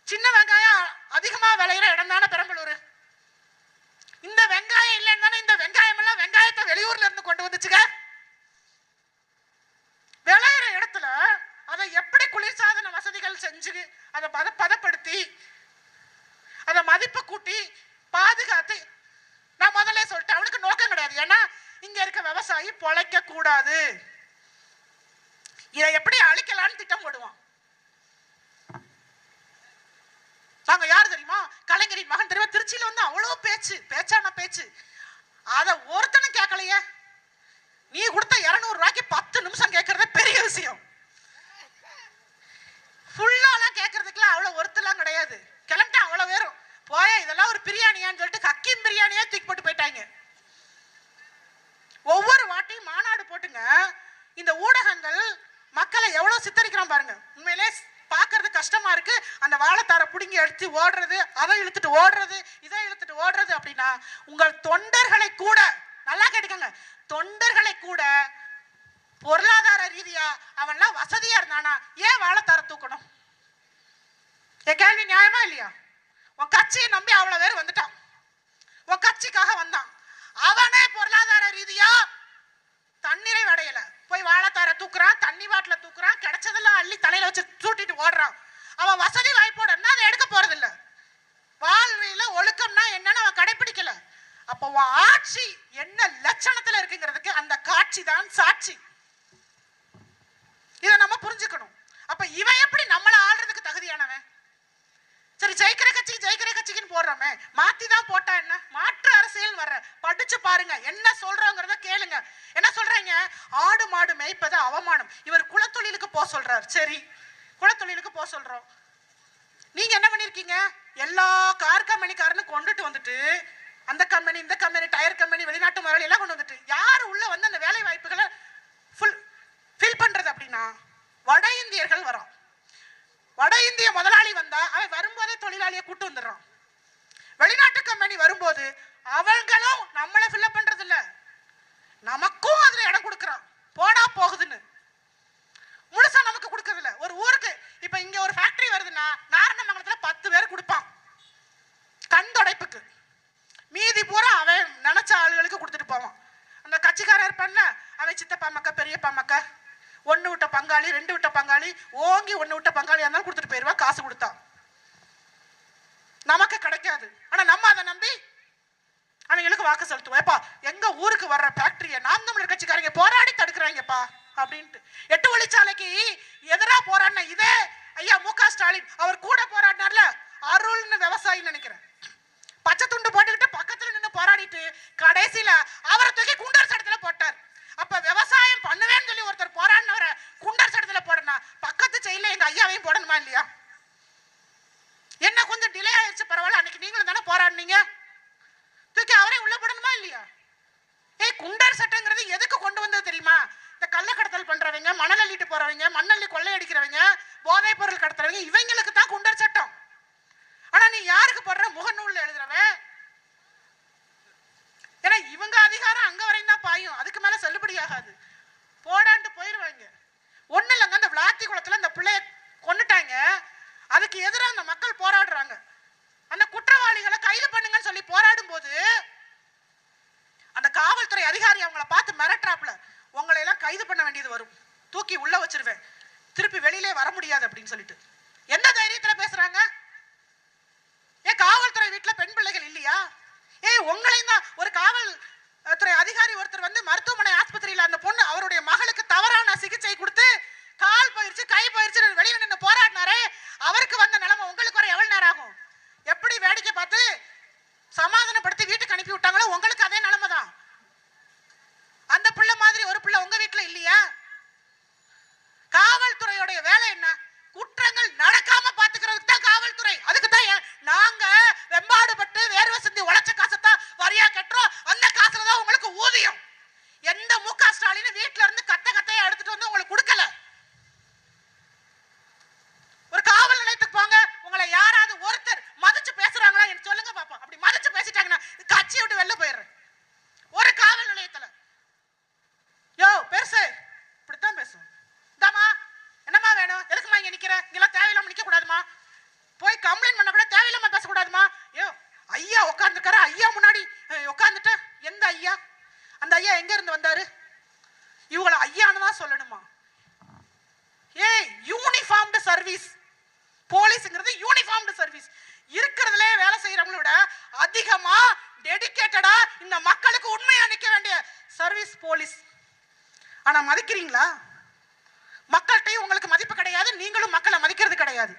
A: சின்ன வெங்காயம் அதிகமா விளையிற இடம் தானே பெரம்பலூர். இந்த வெங்காயம் இல்லைன்னு தானே இந்த வெங்காயம் எல்லாம் வெங்காயத்தை வெளியூர்ல இருந்து கொண்டு வந்துச்சுங்க. விளையிற இடத்துல அதை எப்படி குளிர்சாதன வசதிகள் செஞ்சு அதை பதப்படுத்தி அதை மதிப்பு கூட்டி பாதுகாத்து, நான் முதல்ல சொல்லிட்டேன் அவனுக்கு நோக்கம் கிடையாது. ஏன்னா இங்க இருக்க விவசாயி பொழைக்க கூடாது, இதை எப்படி அழிக்கலான்னு திட்டம் போடுவான். நாங்க யாரு தெரியுமா? கலைஞரின் மகன் தெரியுமா? திருச்சியில வந்து அவ்வளவு பேச்சான பேச்சு, அதை ஒருத்தனும் கேட்கலையே. நீ கொடுத்த 200 ரூபாய்க்கு 10 நிமிஷம் கேட்கறதே பெரிய விஷயம். ஃபுல்லாலாம் கேட்கறதுக்குலாம் அவ்வளவு ஒருத்தெல்லாம் கிடையாது. கிளம்பிட்டேன் அவ்வளவு வேறும் போய இதெல்லாம் ஒரு பிரியாணியான்னு சொல்லிட்டு கக்கிம் பிரியாணியே தூக்கி போட்டு போயிட்டாங்க. ஒவ்வொரு வாட்டியும் மாநாடு போட்டுங்க இந்த ஊடகங்கள் மக்களை எவ்வளவு சித்தரிக்கிறான் பாருங்க. உண்மையிலே பார்க்கறது கஷ்டமா இருக்கு. அந்த வாழைத்தாரை புடுங்கி எடுத்து ஓடுறது, அதை இழுத்துட்டு ஓடுறது, இதை இழுத்துட்டு ஓடுறது. அப்படின்னா உங்கள் தொண்டர்களை கூட நல்லா கேட்டுக்கங்க, தொண்டர்களை கூட பொருளாதார ரீதியா அவன்லாம் வசதியா இருந்தானா ஏன் வாழைத்தார தூக்கணும்? என் கேள்வி நியாயமா இல்லையா? உன் கட்சியை நம்பி அவ்வளவு பேர் வந்துட்டான், உன் கட்சிக்காக வந்தான். அவனே பொருளாதார ரீதியா தண்ணீரை அடையல, போய் வாழைத்தார தூக்குறான், தண்ணி வாட்டில தூக்குறான், கிடைச்சதெல்லாம் அள்ளி தலையில வச்சு தூட்டிட்டு ஓடுறான். அவன் வசதி வாய்ப்போட அதை எடுக்க போறது இல்ல. வாழ்வில ஒழுக்கம்னா என்னன்னு அவன் கடைபிடிக்கல. அப்போ ஆட்சி என்ன லட்சணத்துல இருக்குங்கிறதுக்கு அந்த காட்சி தான் சாட்சி. இதை நம்ம புரிஞ்சுக்கணும். அப்ப இவன் எப்படி நம்மள ஆள்றதுக்கு தகுதியானவன்? சரி, ஜெயிக்கிற கட்சிக்குன்னு போடுறோமே, மாத்தி தான் போட்டா என்ன? மாற்று அரசியல் வர்ற படிச்சு பாருங்க, என்ன சொல்றோங்கிறத கேளுங்க. என்ன சொல்றீங்க? ஆடு மாடு மேய்ப்பது அவமானம். இவர் குலத்தொழிலுக்கு போக சொல்றாரு. சரி, குலத்தொழிலுக்கு போக சொல்றோம். நீங்க என்ன பண்ணிருக்கீங்க? எல்லா கார் கம்பெனிக்காரன்னு கொண்டுட்டு வந்துட்டு அந்த கம்பெனி இந்த கம்பெனி டயர் கம்பெனி வெளிநாட்டு முதலாளி எல்லாம் கொண்டு வந்துட்டு யாரு உள்ள வந்து அந்த வேலை வாய்ப்புகளை ஃபில் பண்றது அப்படின்னா வட இந்தியர்கள் வரோம். வட இந்திய முதலாளி வந்தா அவன் வரும்போதே தொழிலாளியை கூட்டு வந்துடுறான். வெளிநாட்டு கம்பெனி வரும்போது அவங்களும் நம்மளை ஃபில் பண்றது இல்ல, நமக்கும் அதுல இடம் கொடுக்குறான். போனா போகுதுன்னு முழுசா நமக்கு கொடுக்கறது இல்ல. ஒரு ஊருக்கு இப்ப இங்க ஒரு ஃபேக்டரி வருதுன்னா நாரணமங்கலத்துல 10 பேர் கொடுப்பான் கண் தொடைப்புக்கு, மீதி பூரா அவன் நினைச்ச ஆளுகளுக்கு கொடுத்துட்டு போவான். அந்த கட்சிக்காரர் இருப்பான்ல, அவன் சித்தப்பா மக்கா பெரியப்பா மக்கா, 1 விட்ட பங்காளி 2 விட்ட பங்காளி, ஓங்கி 1 விட்ட பங்காளி இருந்தாலும் கொடுத்துட்டு போயிருவா. காசு கொடுத்தான் நமக்கு கிடைக்காது. ஆனா நம்ம அதை நம்பி அவங்களுக்கு வாக்கு செலுத்துவோம். ஏப்பா எங்க ஊருக்கு வர்ற ஃபேக்டரியை நாம் தமிழர் கட்சிக்காரங்க போராடி தடுக்கிறாங்கப்பா. அப்படின்ட்டு. 8 வழிச்சாலைக்கு எதிரா போராடின இதே ஐயா மு.க. ஸ்டாலின் அவர் கூட போராடினார்ல, அருள்னு விவசாயி நினைக்கிறேன், பச்சை துண்டு போட்டுக்கிட்டு பக்கத்துல நின்று போராடிட்டு கடைசியில அவரை தூக்கி குண்டர் சட்டத்துல போட்டார். அப்ப விவசாயம் பண்ணுவேன்னு சொல்லி ஒருத்தர் போராடினவரை குண்டர் சட்டத்துல போடணும், பக்கத்து செயல எங்க ஐயாவையும் போடணுமா இல்லையா? என்ன கொஞ்சம் டிலே ஆயிடுச்சு பரவாயில்ல, அன்னைக்கு நீங்களும் தானே போராடினீங்க, தூக்கி அவரே உள்ள போடணுமா இல்லையா? குண்டர் சட்டங்கிறது எதுக்கு கொண்டு வந்தது தெரியுமா? இந்த கள்ளக்கடத்தல் பண்றவங்க, மணல் அள்ளிட்டு போறவங்க, மண்ணள்ளி கொள்ளையடிக்கிறவங்க, போதைப் பொருள் கடத்துறவங்க, இவங்களுக்கு தான் குண்டர் சட்டம். ஆனா நீ யாருக்கு போடுற? முகநூல்ல எழுதுறவன். ஏன்னா இவங்க அதிகாரம் அங்க வரையும் தான் பாயும், அதுக்கு மேல செல்லுபடி ஆகாது, போடான்ட்டு போயிருவாங்க. ஒண்ணு இல்லைங்க, அந்த விளாத்தி குளத்துல அந்த பிள்ளைய கொண்டுட்டாங்க, அதுக்கு எதிராக அந்த மக்கள் போராடுறாங்க. அந்த குற்றவாளிகளை கைது பண்ணுங்கன்னு சொல்லி போராடும் போது அந்த காவல்துறை அதிகாரி அவங்கள பார்த்து மிரட்டுறாப்ல, உங்களை எல்லாம் கைது பண்ண வேண்டியது வரும், தூக்கி உள்ள வச்சிருவேன், திருப்பி வெளியிலே வர முடியாது அப்படின்னு சொல்லிட்டு. எந்த தைரியத்துல பேசுறாங்க? காவல்துறை வீட்டுல பெண் பிள்ளைகள் இல்லையா? உங்களையும் தான் ஒரு காவல்துறை அதிகாரி ஒருத்தர் வந்து மருத்துவமனை ஆஸ்பத்திரியில அந்த பொண்ணு அவருடைய மகளுக்கு தவறான சிகிச்சை கொடுத்து கால் போயிருச்சு கை போயிருச்சு வெளியே நின்று போராடினாரே, அவருக்கு வந்த நிலைமை உங்களுக்கு வர எவ்வளவு நேரம் ஆகும்? எப்படி வேடிக்கை பார்த்து சமாதானப்படுத்தி வீட்டுக்கு அனுப்பி விட்டாங்களோ உங்களுக்கு அதே நிலைமை தான். அந்த பிள்ளை மாதிரி ஒரு பிள்ளை உங்க வீட்டுல இல்லையா? காவல்துறையோட வேலை என்ன? குற்றங்கள் நடக்காம பாத்துக்கிறதுக்கு தான் காவல்துறை. அதுக்கு தான் நாங்க வெம்பாடுபட்டு வேர்வை சிந்தி உழைச்ச காசத்தான் வரியா கட்டுறோம், அந்த காசுல தான் உங்களுக்கு ஊதியம். எந்த மு.க. ஸ்டாலின் வீட்டுல இருந்து கத்தையா எடுத்துட்டு வந்து உங்களுக்கு கொடுக்கல. ஒரு காவல் நிலையத்துக்கு போங்க, உங்களை யாராவது ஒருத்தர் மதிச்சு பேசுறாங்களா என்று சொல்லுங்க பாப்போம். அப்படி மதிச்சு பேசிட்டாங்கன்னா கட்சி விட்டு வெளில போயிடுறேன். ஒரு காவல் நிலையத்துல பெருசு இப்படித்தான் பேசுவோம். இந்தாமா என்னமா வேணும், எதுக்குமா இங்க நிக்கிற, இங்கெல்லாம் தேவையில்லாம நிக்க கூடாதுமா, போய் கம்ப்ளைண்ட் பண்ண கூட தேவையில்லாம பேசக்கூடாதுமா. ஐயா உட்காந்துருக்காரு, ஐயா முன்னாடி உட்காந்துட்ட, எந்த ஐயா? அந்த ஐயா எங்க இருந்து வந்தாரு? இவங்களை ஐயான்னு தான் சொல்லணுமா? யூனிஃபார்ம்டு சர்வீஸ் போலீஸ்ங்கிறது யூனிஃபார்ம்டு சர்வீஸ். இருக்கிறதுலே வேலை செய்யறவங்கள விட அதிகமா டெடிகேட்டடா இந்த மக்களுக்கு உண்மையா நிக்க வேண்டிய சர்வீஸ் போலீஸ். ஆனா மதிக்கிறீங்களா? மக்கள்கிட்டையும் உங்களுக்கு மதிப்பு கிடையாது, நீங்களும் மக்களை மதிக்கிறது கிடையாது.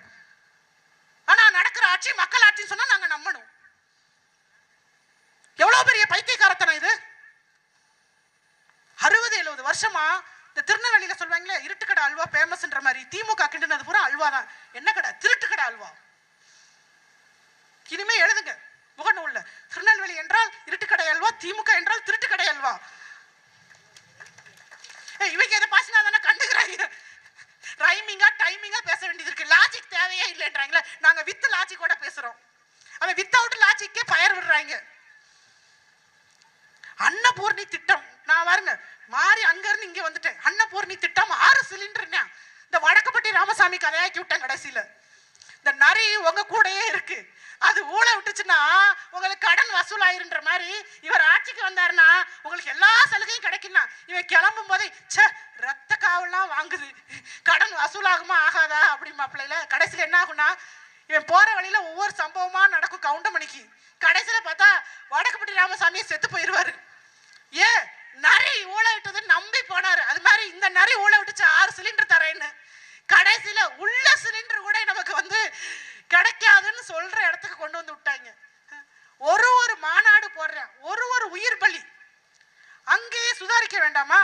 A: ஆனா நடக்கிற ஆட்சி மக்கள் ஆட்சின்னு சொன்னா நாங்க நம்பணும். எவ்வளவு பெரிய பைத்தியக்காரத்தனம் இது! 60-70 வருஷமா இந்த திருநெல்வேலியில சொல்வாங்களே இருட்டுக்கடை அல்வா பேமஸ்ன்ற மாதிரி திமுக கிண்டினது பூரா அல்வா தான். என்ன கடை? திருட்டுக்கடை அல்வா. இனிமே எழுதுங்க முகநூல்ல, திருநெல்வேலி என்றால் இருட்டுக்கடை அல்வா, திமுக என்றால் திருட்டுக்கடை அல்வா. இவங்க எதை பாசினா தானே கண்டுக்கிறாங்க. ரைமிங்கா டைமிங்கா பேச வேண்டியது இருக்கு, லாஜிக் தேவையே இல்லைன்றாங்களே. நாங்க வித் லாஜிக்கோட பேசுறோம், அவன் வித்தவுட் லாஜிக்கே பயர் விடுறாங்க. அன்னபூர்ணி திட்டம், நான் பாருங்க மாறி அங்க இருந்து இங்க வந்துட்டேன். அன்னபூர்ணி திட்டம் 6 சிலிண்டர், இந்த வடக்கப்பட்டி ராமசாமி கதையாக்கி விட்டேன். கடைசியில இந்த நரி உங்க கூடயே இருக்கு, அது ஊழ விட்டுச்சுன்னா உங்களுக்கு கடன் வசூல் ஆயிருன்ற மாதிரி இவர் ஆட்சிக்கு வந்தாருன்னா உங்களுக்கு எல்லா சலுகையும் கிடைக்கும்னா, இவன் கிளம்பும் போதே ரத்த காவல்லாம் வாங்குது, கடன் வசூல் ஆகுமா ஆகாதா அப்படிமா பிள்ளைல. கடைசியில என்ன ஆகும்னா இவன் போற வழியில ஒவ்வொரு சம்பவமா நடக்கும் கவுண்டமணிக்கு. கடைசியில பார்த்தா வடக்கப்பட்டி ராமசாமியை செத்து போயிருவாரு. நரி ஊழ விட்டது நம்பி போனாரு, அது மாதிரி இந்த நரி ஊழ விட்டுச்சு 6 சிலிண்டர் தரேன்னு. கடைசியில உள்ள சிலிண்டர் கூட நமக்கு வந்து கிடைக்காதுன்னு சொல்ற இடத்துக்கு கொண்டு வந்து விட்டாங்க. ஒரு மாநாடு போடுறேன், ஒரு உயிர் பலி. அங்கேயே சுதாரிக்க வேண்டாமா?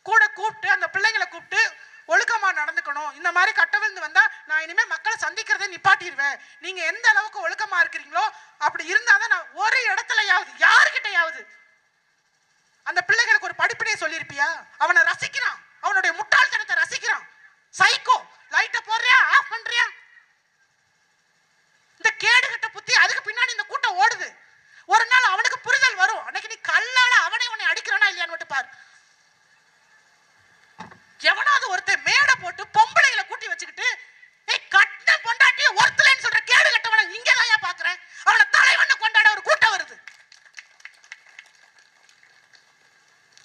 A: கூட கூப்பிட்டு அந்த பிள்ளைங்களை கூப்பிட்டு ஒழுக்கமா நடந்துக்கணும், இந்த மாதிரி கட்ட விழுந்து வந்தா நான் இனிமே மக்களை சந்திக்கிறதை நிப்பாட்டிடுவேன், நீங்க எந்த அளவுக்கு ஒழுக்கமா இருக்கிறீங்களோ அப்படி இருந்தாதான் நான் ஒரு இடத்துலயாவது யாருக்கிட்டையாவது. அந்த பிள்ளைகளுக்கு ஒரு படிப்பினையை சொல்லியிருப்பியா? அவனை ரசிக்கிறான், அவனுடைய முட்டாள்தனத்தை ரசிக்கிறான். சைக்கோ, லைட்டை போடுறியா ஆஃப் பண்றியா? இந்த கேடுகட்ட புத்தி, அதுக்கு பின்னாடி இந்த கூட்டம் ஓடுது. ஒரு நாள் அவனுக்கு புரிதல் வரும், அன்னைக்கு நீ கல்லால அவனை உன்னை அடிக்கிறானா இல்லையான்னு மட்டும் பாரு. எவனாவது ஒருத்தர் மேடை போட்டு பொம்பளைகளை கூட்டி வச்சுக்கிட்டு கட்ட பொண்டாட்டிய ஒருத்தலைன்னு சொல்ற கேடு கட்டவனை இங்கதான் பாக்குறேன். அவனை தலைவன்னு கொண்டாட ஒரு கூட்டம் வருது.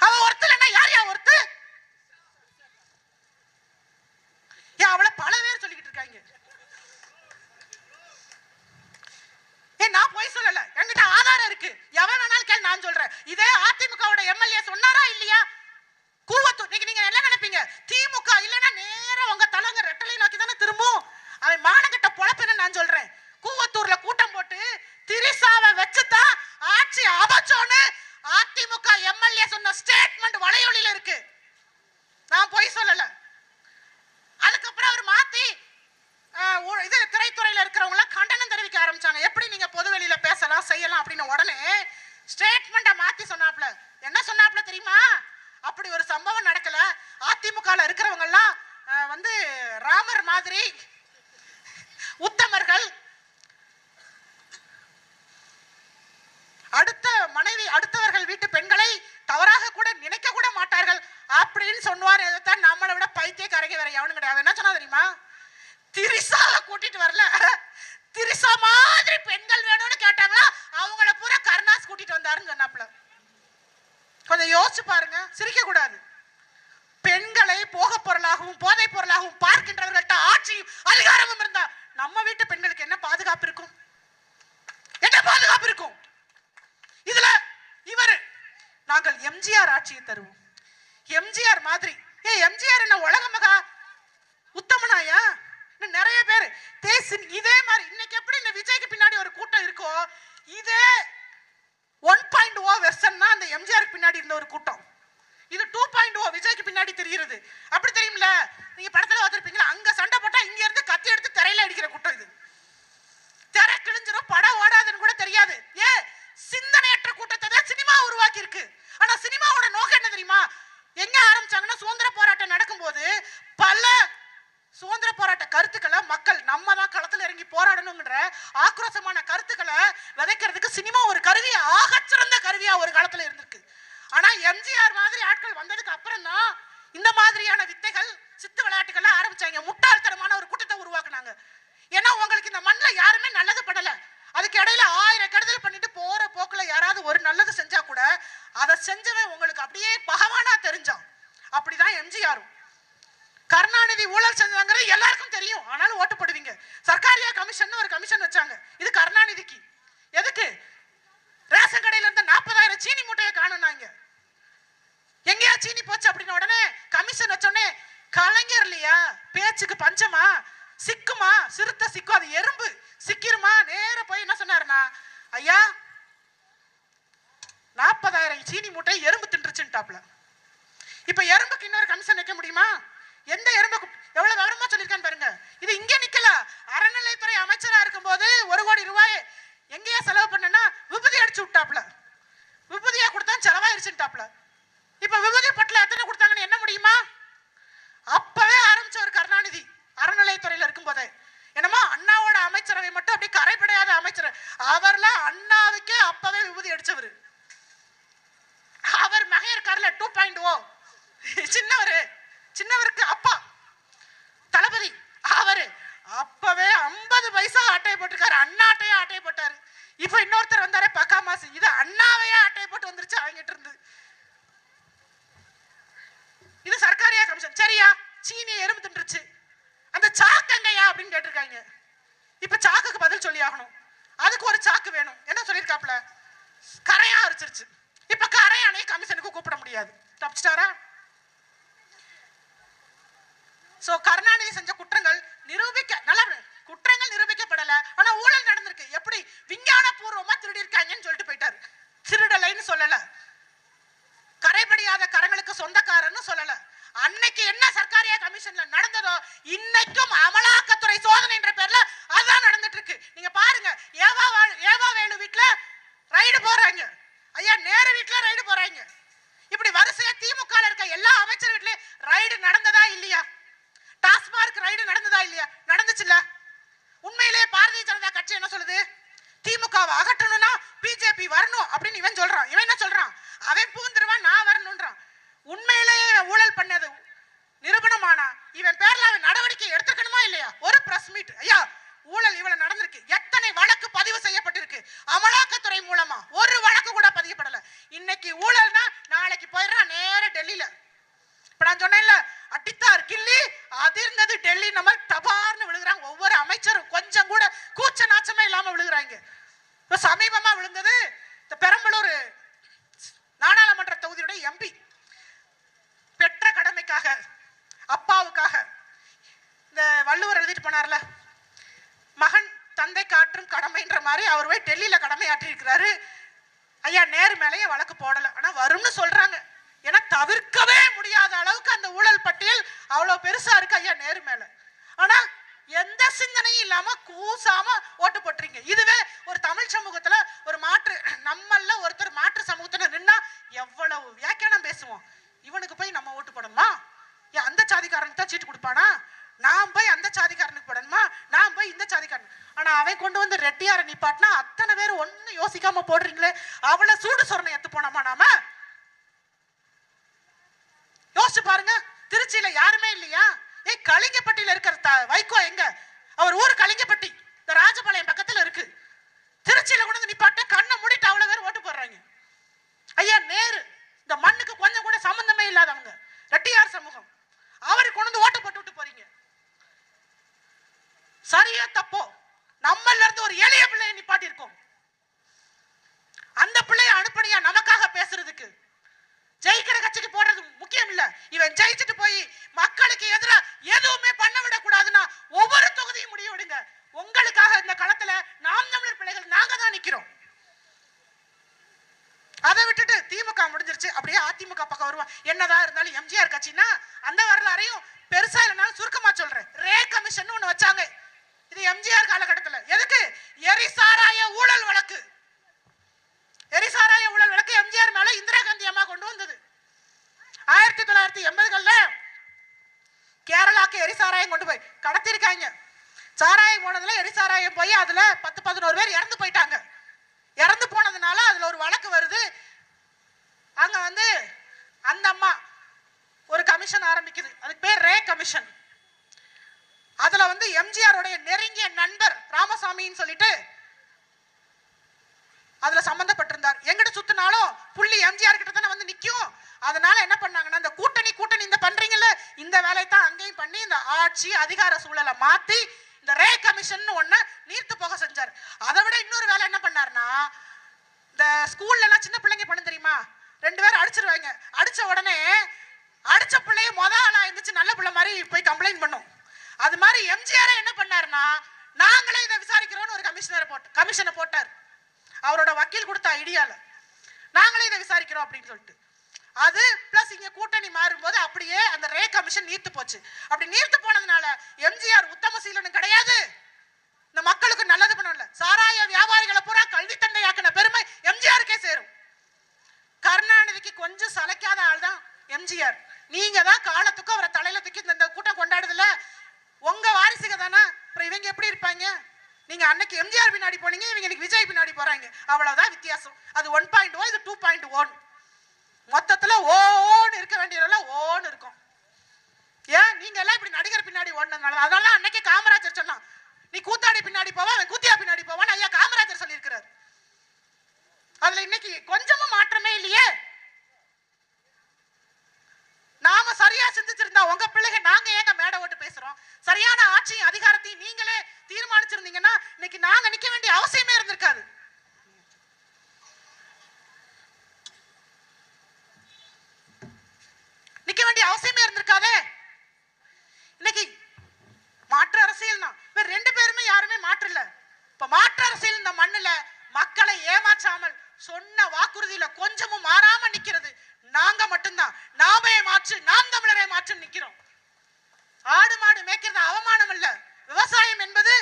A: அவன் ஒருத்தலைன்னா யார் ஒருத்து? திமுகல இருக்கிறவங்க எல்லாம் வந்து ராமர் மாதிரி உத்தமர்கள், அடுத்தவர்கள் வீட்டு பெண்களை தவறாக கூட நினைக்க கூட மாட்டார்கள் அப்படின்னு சொன்னார். எதைத்தான் நம்மளை விட பைத்தியக்காரங்க வேற எவனும் கிடையாது. என்ன சொன்னா தெரியுமா? திரிசாவை கூட்டிட்டு வரல, திரிசா மாதிரி பெண்கள் வேணும்னு கேட்டாங்களா, அவங்கள பூரா கருணாஸ் கூட்டிட்டு வந்தாருன்னு சொன்னாப்ல. கொஞ்சம் யோசிச்சு பாருங்க, சிரிக்க கூடாது. பெண்களை போக பொருளாகவும் போதை பொருளாகவும் பார்க்கின்றவர்கள்ட்ட ஆட்சியும் அதிகாரமும் இருந்தா நம்ம வீட்டு பெண்களுக்கு என்ன பாதுகாப்பு இருக்கும்? என்ன பாதுகாப்பு இருக்கும்? இதுல இவரு நாங்கள் எம்ஜிஆர் ஆட்சியை தருவோம், எம்ஜிஆர் மாதிரி. எம்ஜிஆர் என்ன உலக மகா உத்தமனாயா? நிறைய பேர் இதே மாதிரி இன்னைக்கு எப்படி இந்த விஜய்க்கு பின்னாடி ஒரு கூட்டம் இருக்கோ, இதே 1.0 வெர்ஷன் தான் அந்த எம்ஜிஆருக்கு பின்னாடி இருந்த ஒரு கூட்டம். இது 2.0 விஜய்க்கு பின்னாடி தெரியுது. அப்படி தெரியும்ல, நீங்க படத்துல பார்த்திருப்பீங்களா, அங்க சண்டை போட்டா இங்க இருந்து கத்தி எடுத்து திரையில அடிக்கிற கூட்டம் இது. திரை கிழிஞ்சிரும், படம் ஓடாதுன்னு கூட தெரியாது. சிந்தனையற்ற கூட்டத்தை தான் சினிமா உருவாக்கி இருக்கு. ஆனா சினிமாவோட நோக்கம் என்ன தெரியுமா? எங்க ஆரம்பிச்சாங்கன்னா, சுதந்திர போராட்டம் நடக்கும்போது பல சுதந்திர போராட்ட கருத்துக்களை மக்கள் நம்ம தான் களத்துல இறங்கி போராடணும்ன்ற ஆக்ரோஷமான கருத்துக்களை விதைக்கிறதுக்கு சினிமா ஒரு கருவியா, ஆகச்சிறந்த கருவியா ஒரு காலத்துல இருந்திருக்கு. ஆனா எம்ஜிஆர் மாதிரி ஆட்கள் வந்ததுக்கு அப்புறம் தான் இந்த மாதிரியான வித்தைகள், சித்து விளையாட்டுகள் ஆரம்பிச்சாங்க. முட்டாள்தனமான ஒரு கூட்டத்தை உருவாக்குனாங்க. ஏன்னா உங்களுக்கு இந்த மண்ணில் யாருமே நல்லது படல. அதுக்கு இடையில 1000 கெடுதல் பண்ணிட்டு போற போக்குல யாராவது ஒரு நல்லது செஞ்சா கூட அதை செஞ்சவன் உங்களுக்கு அப்படியே பகவானா தெரிஞ்சான். அப்படிதான் எம்ஜிஆரும். கருணாநிதி ஊழல் செஞ்சாங்கிறது எல்லாருக்கும் தெரியும், ஆனாலும் ஓட்டு போடுவீங்க. சர்க்காரியா கமிஷன் ஒரு கமிஷன் வச்சாங்க, இது கருணாநிதிக்கு. எதுக்கு? ரேஷன் கடையில இருந்த 40,000 சீனி மூட்டையை காணுனாங்க. எங்கேயா சீனி போச்சு அப்படின்னு உடனே கமிஷன் வச்சோடனே, கலைஞர் இல்லையா, பேச்சுக்கு பஞ்சமா, சிக்குமா, சிறுத்தை சிக்கும், அது எறும்பு சிக்கிருமா, நேர போய் என்ன சொன்னாருன்னா, ஐயா 40,000 சீனி மூட்டை எறும்பு தின்றுச்சுட்டாப்ல. இப்ப எறும்புக்கு இன்னொரு கமிஷன் வைக்க முடியுமா? எந்த எறும்பு எவ்வளவு விவரமா சொல்லியிருக்கான்னு பாருங்க. இது இங்கே நிக்கல, அறநிலைத்துறை அமைச்சரா இருக்கும் போது 1 கோடி ரூபாய் எங்கேயா செலவு பண்ணா விபூதி அடிச்சு விட்டாப்ல. விபூதியா கொடுத்தா செலவாயிருச்சுட்டாப்ல. இப்ப விபூதி பட்டில எத்தனை கொடுத்தாங்கன்னு என்ன முடியுமா? அப்பவே ஆரம்பிச்ச ஒரு கருணாநிதி அறநிலைத்துறையில இருக்கும் போதே. என்னமா அண்ணாவோட அமைச்சரவை மட்டும் அப்படி கரைபடையாத அமைச்சர், அவர்லாம் அண்ணாவுக்கே அப்பவே விபூதி அடிச்சவர். அவர் மகன் இருக்காருல 2.0, சின்னவருக்கு அப்பா தளபதி, அவரு அப்பவே 50 பைசா ஆட்டையை போட்டிருக்காரு. அண்ணா ஆட்டையே ஆட்டையை போட்டாரு. இப்ப இன்னொருத்தர் வந்தாரு பக்கா மாசு, இது அண்ணாவையே ஆட்டையை போட்டு வந்துருச்சு அவங்கிட்ட இருந்து. இது சர்க்காரியா கமிஷன். சரியா, சீனி எறும்பு தின்றுச்சு, அந்த சாக்கங்கையா அப்படின்னு கேட்டிருக்காங்க. இப்ப சாக்குக்கு பதில் சொல்லி ஆகணும். அதுக்கு ஒரு சாக்கு வேணும். என்ன சொல்லியிருக்காப்ல? கரையா அரிச்சிருச்சு. இப்ப கரையானே கமிஷனுக்கு கூப்பிட முடியாது. தப்பிச்சிட்டாரா? சோ கருணாநிதி செஞ்ச குற்றங்கள் நிரூபிக்கப்படல, ஆனா ஊழல் நடந்திருக்கு. எப்படி? விஞ்ஞான பூர்வமா திருடி இருக்காங்கன்னு சொல்லிட்டு போயிட்டாரு. திருடலைன்னு சொல்லல, கரைபடியாத கரங்களுக்கு சொந்தக்காரன்னு சொல்லல. அன்னைக்கு என்ன சர்க்காரியா கமிஷன்ல நடந்ததோ இன்னைக்கும் அமலாக்கத்துறை சோதனை என்ற பேர்ல அதான் நடந்துட்டு இருக்கு. நீங்க பாருங்க, ஏவா வேலு வீட்டுல ரைடு போறாங்க, ஐயா நேரு வீட்டுல ரைடு போறாங்க. இப்படி வரிசையா திமுக இருக்க எல்லா அமைச்சர் வீட்லயும் ரைடு நடந்ததா இல்லையா? டாஸ்மார்க் ரைடு நடந்ததா இல்லையா? நடந்துச்சுல்ல. உண்மையிலேயே பாரதிய ஜனதா கட்சி என்ன சொல்லுது? திமுகவை அகற்றணும்னா பிஜேபி வரணும் அப்படின்னு இவன் சொல்றான். இவன் என்ன சொல்றான்? அவன் பூந்துருவான், நான் வரணும்ன்றான். உண்மையிலேயே ஊழல் பண்ணது நிரூபணமானா இவன் பேர்ல அவன் நடவடிக்கை எடுத்துக்கணுமா இல்லையா? ஒரு பிரஸ் மீட், ஐயா ஊழல் இவ்வளவு நடந்திருக்கு, எத்தனை வழக்கு பதிவு செய்யப்பட்டிருக்கு அமலாக்கத்துறை மூலமா? ஒரு வழக்கு கூட பதியப்படல. இன்னைக்கு ஊழல்னா நாளைக்கு போயிடுறான் நேர டெல்லியில. இப்ப நான் சொன்னேன்ல, அடித்தார் கிள்ளி அதிர்ந்தது டெல்லி, நம்ம டபார்னு விழுகிறாங்க. ஒவ்வொரு அமைச்சரும் கொஞ்சம் கூட கூச்ச நாச்சமே இல்லாம விழுகிறாங்க. இப்ப சமீபமா விழுந்தது இந்த பெரம்பலூர் நாடாளுமன்ற தொகுதியுடைய எம்பி. பெற்ற கடமைக்காக, அப்பாவுக்காக, இந்த வள்ளுவர் எழுதிட்டு போனார்ல, மகன் தந்தை காற்றும் கடமைன்ற மாதிரி அவர் போய் டெல்லியில கடமையாற்றி இருக்கிறாரு. ஐயா நேரு மேலேயே வழக்கு போடல, ஆனா வரும்னு சொல்றாங்க. ஏன்னா தவிர்க்கவே முடியாத அளவுக்கு அந்த ஊழல் பட்டியல் அவ்வளவு பெருசா இருக்கு ஐயா நேரு மேல. ஆனா எந்த சிந்தனையும் இல்லாம கூசாம ஓட்டு போட்டுறீங்க. இதுவே ஒரு தமிழ் சமூகத்துல ஒரு மாற்று, நம்மள ஒருத்தர் மாற்று சமூகத்துல நின்னா எவ்வளவு வியாக்கியானம் பேசுவோம். இவனுக்கு போய் நம்ம ஓட்டு போடணுமா? அந்த அவன் கொண்டு வந்து ரெட்டியார நிப்பாட்டினா அத்தனை பேர் ஒண்ணு யோசிக்காம போடுறீங்களே, அவ்வளவு சூடு சொரணை எத்து போனோமா நாம? யோசிச்சு பாருங்க. திருச்சியில யாருமே இல்லையா? கலிங்கப்பட்டியில இருக்கிற வைகோ எங்க? அவர் ஊர் கலிங்கப்பட்டி, இந்த ராஜபாளையம் பக்கத்துல இருக்கு. திருச்சியில கொண்டு வந்து நிப்பாட்ட கண்ணை மூடிட்டு அவ்வளவு பேர் ஓட்டு போடுறாங்க. ஐயா நேரு இந்த மண்ணுக்கு கொஞ்சம் கூட சம்பந்தமே இல்லாதவங்க, ரெட்டியார் சமூகம், அவருக்கு கொண்டு வந்து ஓட்டு போட்டு விட்டு போறீங்க. சரியா தப்போ? நம்மள இருந்து ஒரு எளிய பிள்ளையை நிப்பாட்டி இருக்கோம். அந்த பிள்ளைய அனுப்பணியா நமக்காக பேசுறதுக்கு. ஜெயிக்கிற கட்சிக்கு போடுறது முக்கியம் இல்ல. இவன் ஜெயிச்சுட்டு போய் மக்களுக்கு எதிராக எதுவுமே பண்ண விட கூடாதுன்னா ஒவ்வொரு தொகுதியும் முடிவு விடுங்க. உங்களுக்காக இந்த களத்துல நாம் தமிழர் பிள்ளைகள் நாங்க தான் நிக்கிறோம். அதை விட்டுட்டு திமுக முடிஞ்சிருச்சு அப்படியே அதிமுக பக்கம் வருவான். என்னதான் இருந்தாலும் எம்ஜிஆர் கட்சினா அந்த வரலாறையும் பெருசா இல்லைனாலும் சுருக்கமா சொல்றேன். ரே கமிஷன் ஒண்ணு வச்சாங்க. இது எம்ஜிஆர் காலகட்டத்தில். எதுக்கு? எரிசாராய ஊழல் வழக்கு. எரிசாராய ஊழல் வழக்கு எம்ஜிஆர் மேல இந்திரா காந்தி அம்மா கொண்டு வந்தது. 1980கள்ல கேரளாக்கு எரிசாராயம் கொண்டு போய் கடத்திருக்காங்க. சாராயம் போனதுல எரிசாராயம் போய் அதுல 10-11 பேர் இறந்து போயிட்டாங்க. இறந்து போனதுனால அதுல ஒரு வழக்கு வருது. அங்க வந்து அந்த அம்மா ஒரு கமிஷன் ஆரம்பிக்குது. அதுக்கு பேர் ரே கமிஷன். அதுல வந்து எம்ஜிஆருடைய நெருங்கிய நண்பர் ராமசாமின்னு சொல்லிட்டு அதுல சம்பந்தப்பட்டிருந்தார். எங்கிட்ட சுத்தினாலும் புள்ளி எம்ஜிஆர் கிட்ட தானே வந்து நிக்கும். அதனால என்ன பண்ணாங்கன்னா, இந்த கூட்டணி இந்த பண்றீங்கல்ல, இந்த வேலையை தான் அங்கேயும் பண்ணி இந்த ஆட்சி அதிகார சூழலை மாத்தி இந்த ரே கமிஷன் ஒண்ணு நீர்த்து போக செஞ்சார். அதை விட இன்னொரு வேலை என்ன பண்ணாருன்னா, இந்த ஸ்கூல்ல எல்லாம் சின்ன பிள்ளைங்க பண்ண தெரியுமா, 2 பேரும் அடிச்சிருவாங்க. அடிச்ச உடனே அடிச்ச பிள்ளைய ஆளா இருந்துச்சு நல்ல பிள்ளை மாதிரி போய் கம்ப்ளைண்ட் பண்ணும். அது மாதிரி எம்ஜிஆர் என்ன பண்ணாருன்னா, நாங்களே இதை விசாரிக்கிறோம்னு ஒரு கமிஷனை போட்டார். அவரோட வக்கீல் கொடுத்த ஐடியால நாங்களே இதை விசாரிக்கிறோம் அப்படின்னு சொல்லிட்டு. அது பிளஸ் இங்க கூட்டணி மாறும்போது அப்படியே அந்த ரே கமிஷன் நீர்த்து போச்சு. அப்படி நீர்த்து போனதுனால எம்ஜிஆர் உத்தம சீலனும் கிடையாது, இந்த மக்களுக்கு நல்லது பண்ணல. சாராய வியாபாரிகளை பூரா கல்வி தந்தையாக்கின பெருமை எம்ஜிஆருக்கே சேரும். கருணாநிதிக்கு கொஞ்சம் சளைக்காத ஆள் தான் எம்ஜிஆர். நீங்க தான் காலத்துக்கும் அவரை தலையில தூக்கி இந்த கூட்டம் கொண்டாடுதுல, உங்க வாரிசுக தானே. அப்புறம் இவங்க எப்படி இருப்பாங்க? நீங்க அன்னைக்கு எம்ஜிஆர் பின்னாடி போனீங்க, இவங்க இன்னைக்கு விஜய் பின்னாடி போறாங்க. அவ்வளவுதான் வித்தியாசம். அது 1.0, இது 2.1. மொத்தத்துல ஓன்னு இருக்க வேண்டியதெல்லாம் ஓன்னு இருக்கும். ஏன் நீங்க எல்லாம் இப்படி நடிகர் பின்னாடி ஓடுனதுனால. அதனால அன்னைக்கு காமராஜர் சொன்னான், நீ கூத்தாடி பின்னாடி போவா, அவன் கூத்தியா பின்னாடி போவான்னு ஐயா காமராஜர் சொல்லியிருக்கிறார். அதுல இன்னைக்கு கொஞ்சமும் மாற்றமே இல்லையே. நாம சரியா சிந்திச்சிருந்தா உங்க பிள்ளைங்க நாங்க ஏங்க மேடை ஓட்டு பேசுறோம்? சரியான ஆட்சியும் அதிகாரத்தையும் நீங்களே தீர்மானிச்சிருந்தீங்கன்னா இன்னைக்கு நாங்க நிக்க வேண்டிய அவசியமே இருந்திருக்காது. நிக்க வேண்டிய அவசியமே இருந்திருக்காதே. இன்னைக்கு மாற்று அரசியல் தான். வேற 2 பேருமே யாருமே மாற்று இல்ல. இப்ப மாற்று அரசியல் இந்த மண்ணுல மக்களை ஏமாற்றாமல் சொன்ன வாக்குறுதியில கொஞ்சமும் மாறாம நிக்கிறது நாங்க மட்டும்தான். நாமே மாற்று, நாம் தமிழரை மாற்று நிக்கிறோம். ஆடு மாடு மேய்க்கிறது அவமானம் இல்ல. விவசாயம் என்பது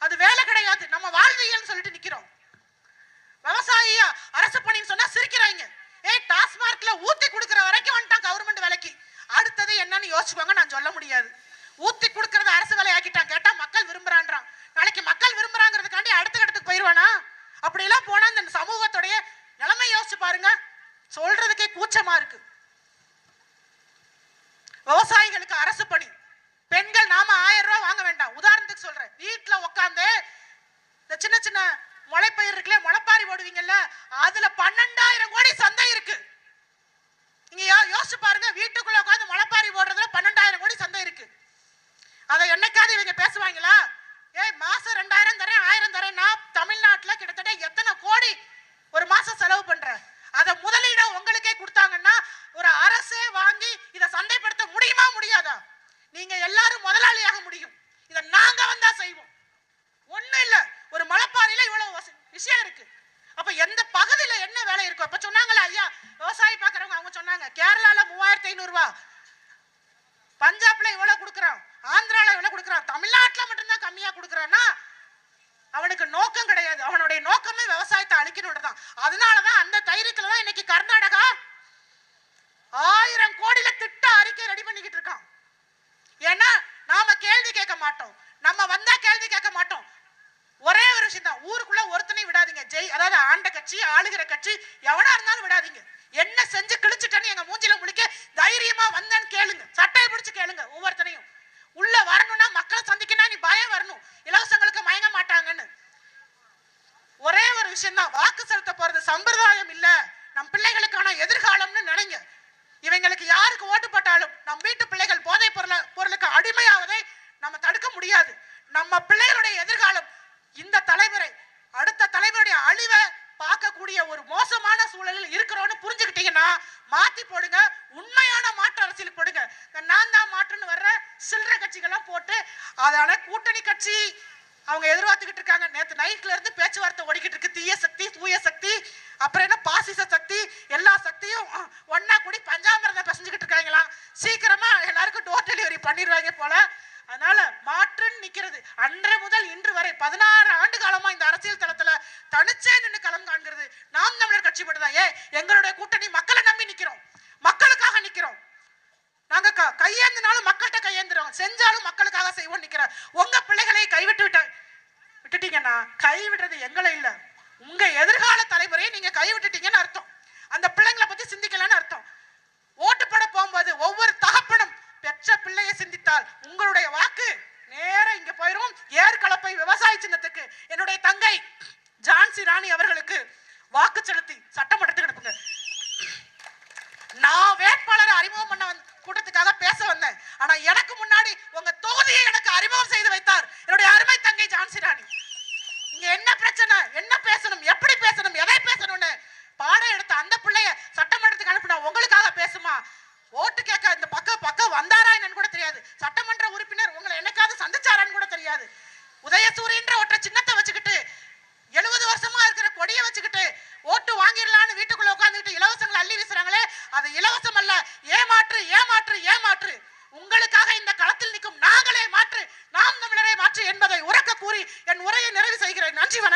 A: அது வேலை கிடையாது, நம்ம வாழ்வியல் சொல்லிட்டு நிக்கிறோம். விவசாயியா அரசு பணின்னு சொன்னா சிரிக்கிறாங்க. டாஸ்மார்க்ல ஊத்தி குடுக்கிற வரைக்கும் வந்துட்டான் கவர்மெண்ட் வேலைக்கு. அடுத்தது என்னன்னு யோசிச்சுக்கோங்க. நான் சொல்ல முடியாது. ஊத்தி குடுக்கறத அரசு வேலை ஆக்கிட்டான். கேட்டா மக்கள் விரும்புறான்றான். நாளைக்கு மக்கள் விரும்புறாங்கிறதுக்காண்டி அடுத்த கட்டத்துக்கு போயிருவானா? அப்படி எல்லாம் போனா இந்த சமூகத்துடைய நிலைமை யோசிச்சு பாருங்க. சொல்றதுக்கே கூச்சமா இருக்கு. விவசாயிகளுக்கு அரசு பணி, பெண்கள் நாம 1000 ரூபாய் வாங்க வேண்டாம். உதாரணத்துக்கு சொல்றேன், வீட்டுல உட்காந்து இந்த சின்ன சின்ன முளைப்பயிர் இருக்குல்ல, முளைப்பாரி போடுவீங்கல்ல, அதுல 12,000 கோடி சந்தை இருக்கு. நீங்க யோசிச்சு பாருங்க. வீட்டுக்குள்ள உட்காந்து முளைப்பாரி போடுறதுல 12,000 கோடி சந்தை இருக்கு. அதை என்னைக்காவது இவங்க பேசுவாங்களா? மாசம் 2,000 தரேன் 1000 தரேன். நான் தமிழ்நாட்டுல கிட்டத்தட்ட எத்தனை கோடி ஒரு மாசம் செலவு பண்றேன். அதை முதலீட உங்களுக்கே கொடுத்தாங்கன்னா ஒரு அரசே வாங்கி இதை சந்தைப்படுத்த முடியுமா முடியாதா? நீங்க எல்லாரும் முதலாளியாக முடியும். இதை நாங்க வந்தா செய்வோம். ஒண்ணு இல்ல, ஒரு மலைப்பாறையில இவ்வளவு விஷயம் இருக்கு. அப்ப எந்த பகுதியில என்ன வேலை இருக்கும்? அப்ப சொன்னாங்களா ஐயா விவசாயி பாக்குறவங்க, அவங்க சொன்னாங்க கேரளால 3,500 ரூபாய், பஞ்சாப்ல இவ்வளவு கொடுக்குறான், ஆந்திரால இவ்வளவு கொடுக்குறான், தமிழ்நாட்டுல மட்டும்தான் கம்மியா கொடுக்குறான்னா அவனுக்கு நோக்கம் கிடையாது. அவனுடைய நோக்கமே விவசாயத்தை அழிக்கணும்ன்றதான். அதனாலதான் அந்த தைரியத்துலதான் இன்னைக்கு கர்நாடகா 1000 கோடியில திட்ட அறிக்கை ரெடி பண்ணிக்கிட்டு இருக்கான். ஏன்னா நாம கேள்வி கேட்க மாட்டோம். நம்ம வந்தா கேள்வி கேட்க மாட்டோம். ஒரே கவனிச்சு கேளுங்க ஒவ்வொருத்தனையும். உள்ள வரணும்னா மக்களை சந்திக்கணும், நீ பயம் வரணும், இலவசங்களுக்கு மயங்க மாட்டாங்கன்னு. ஒரே ஒரு விஷயம் தான், வாக்கு செலுத்த போறது சம்பிரதாயம் இல்ல, நம் பிள்ளைகளுக்கான எதிர்காலம்னு நினைங்க. இவங்களுக்கு யாருக்கு ஓட்டு போட்டாலும் நம் வீட்டு பிள்ளைகள் போதை பொருளுக்கு அடிமையாவதை நம்ம தடுக்க முடியாது. நம்ம பிள்ளைகளுடைய எதிர்காலம் இந்த தலைமுறை அடுத்த தலைமுறையுடைய அழிவை பார்க்கக்கூடிய ஒரு மோசமான சூழலில் இருக்கிறோம்னு புரிஞ்சுக்கிட்டீங்கன்னா மாத்தி போடுங்க, உண்மையான மாற்று அரசியல் போடுங்க. நான் தான் மாற்றுன்னு வர்ற சில்லறை கட்சிகள்லாம் போட்டு அதான கூட்டணி கட்சி அவங்க எதிர்பார்த்துக்கிட்டு இருக்காங்க. நேற்று நைட்ல இருந்து பேச்சுவார்த்தை ஓடிக்கிட்டு இருக்கு. தீய சக்தி, தூய சக்தி, அப்புறம் என்ன பாசிச சக்தி, எல்லா சக்தியும் ஒன்னா கூடி பஞ்சாமிரதம் பசஞ்சுக்கிட்டு இருக்காங்களாம். சீக்கிரமா எல்லாருக்கும் டோர் டெலிவரி பண்ணிடுவாங்க போல. அதனால மாற்றுன்னு நிக்கிறது அன்று முதல் இன்று வரை 16 ஆண்டு காலமா இந்த அரசியல் தளத்துல தனிச்சே நின்று களம் காண்கிறது நாம் தமிழர் கட்சி மட்டும்தான். எங்களுடைய கூட்டணி மக்களை நம்பி நிக்கிறோம், மக்களுக்காக நிக்கிறோம். நாங்க கையேந்தினாலும் மக்கள்கிட்ட கையேந்துறோம், செஞ்சாலும் மக்களுக்காக செய்வோம் நிக்கிறோம். உங்க பிள்ளைகளை விட்டுட்டீங்கன்னா கைவிடுறது எங்களை இல்ல, உங்க எதிர்கால தலைமுறையை நீங்க கைவிட்டுட்டீங்கன்னு அர்த்தம். அந்த பிள்ளைங்களை பத்தி சிந்திக்கலன்னு அர்த்தம். ஓட்டு போட போகும்போது ஒவ்வொரு தகப்பனும் பெற்ற பிள்ளையை சிந்தித்தால் உங்களுடைய வாக்கு நேர இங்க போயிரும். ஏற்கலப்பை விவசாய சின்னத்துக்கு என்னுடைய தங்கை ஜான்சி ராணி அவர்களுக்கு வாக்கு செலுத்தி சட்டமன்றத்துக்கு அனுப்புங்க. நான் வேட்பாளரை அறிமுகம் பண்ண கூட்டத்துக்காக பேச வந்தேன். ஆனா எனக்கு முன்னாடி உங்க தொகுதியை எனக்கு அறிமுகம் செய்து வைத்தார் என்னுடைய அருமை தங்கை ஜான்சி ராணி. இங்க என்ன பிரச்சனை, என்ன பேசணும், எப்படி பேசணும், எதை பேசணும்னு பாடம் எடுத்த அந்த பிள்ளைய சட்டமன்றத்துக்கு அனுப்பினா உங்களுக்காக பேசுமா? ஓட்டு கேட்க இந்த பக்கம் வந்தாரா என்னன்னு கூட தெரியாது. சட்டமன்ற உறுப்பினர் உங்களை என்னைக்காவது சந்திச்சாரான்னு கூட தெரியாது. உதயசூரியன்ற ஒற்றை சின்னத்தை வச்சுக்கிட்டு 70 வருஷமா இருக்கிற கொடியை வச்சுக்கிட்டு ஓட்டு வாங்கிடலான்னு வீட்டுக்குள்ள உட்காந்துக்கிட்டு இலவசங்களை அள்ளி வீசுறாங்களே, அது இலவசம் அல்ல, ஏமாற்று ஏமாற்று ஏமாற்று. உங்களுக்காக இந்த களத்தில் நிற்கும் நாங்களே மாற்று, நாம் தமிழரே மாற்று என்பதை உறக்க கூறி என் உரையை நிறைவு செய்கிறேன். நன்றி, வணக்கம்.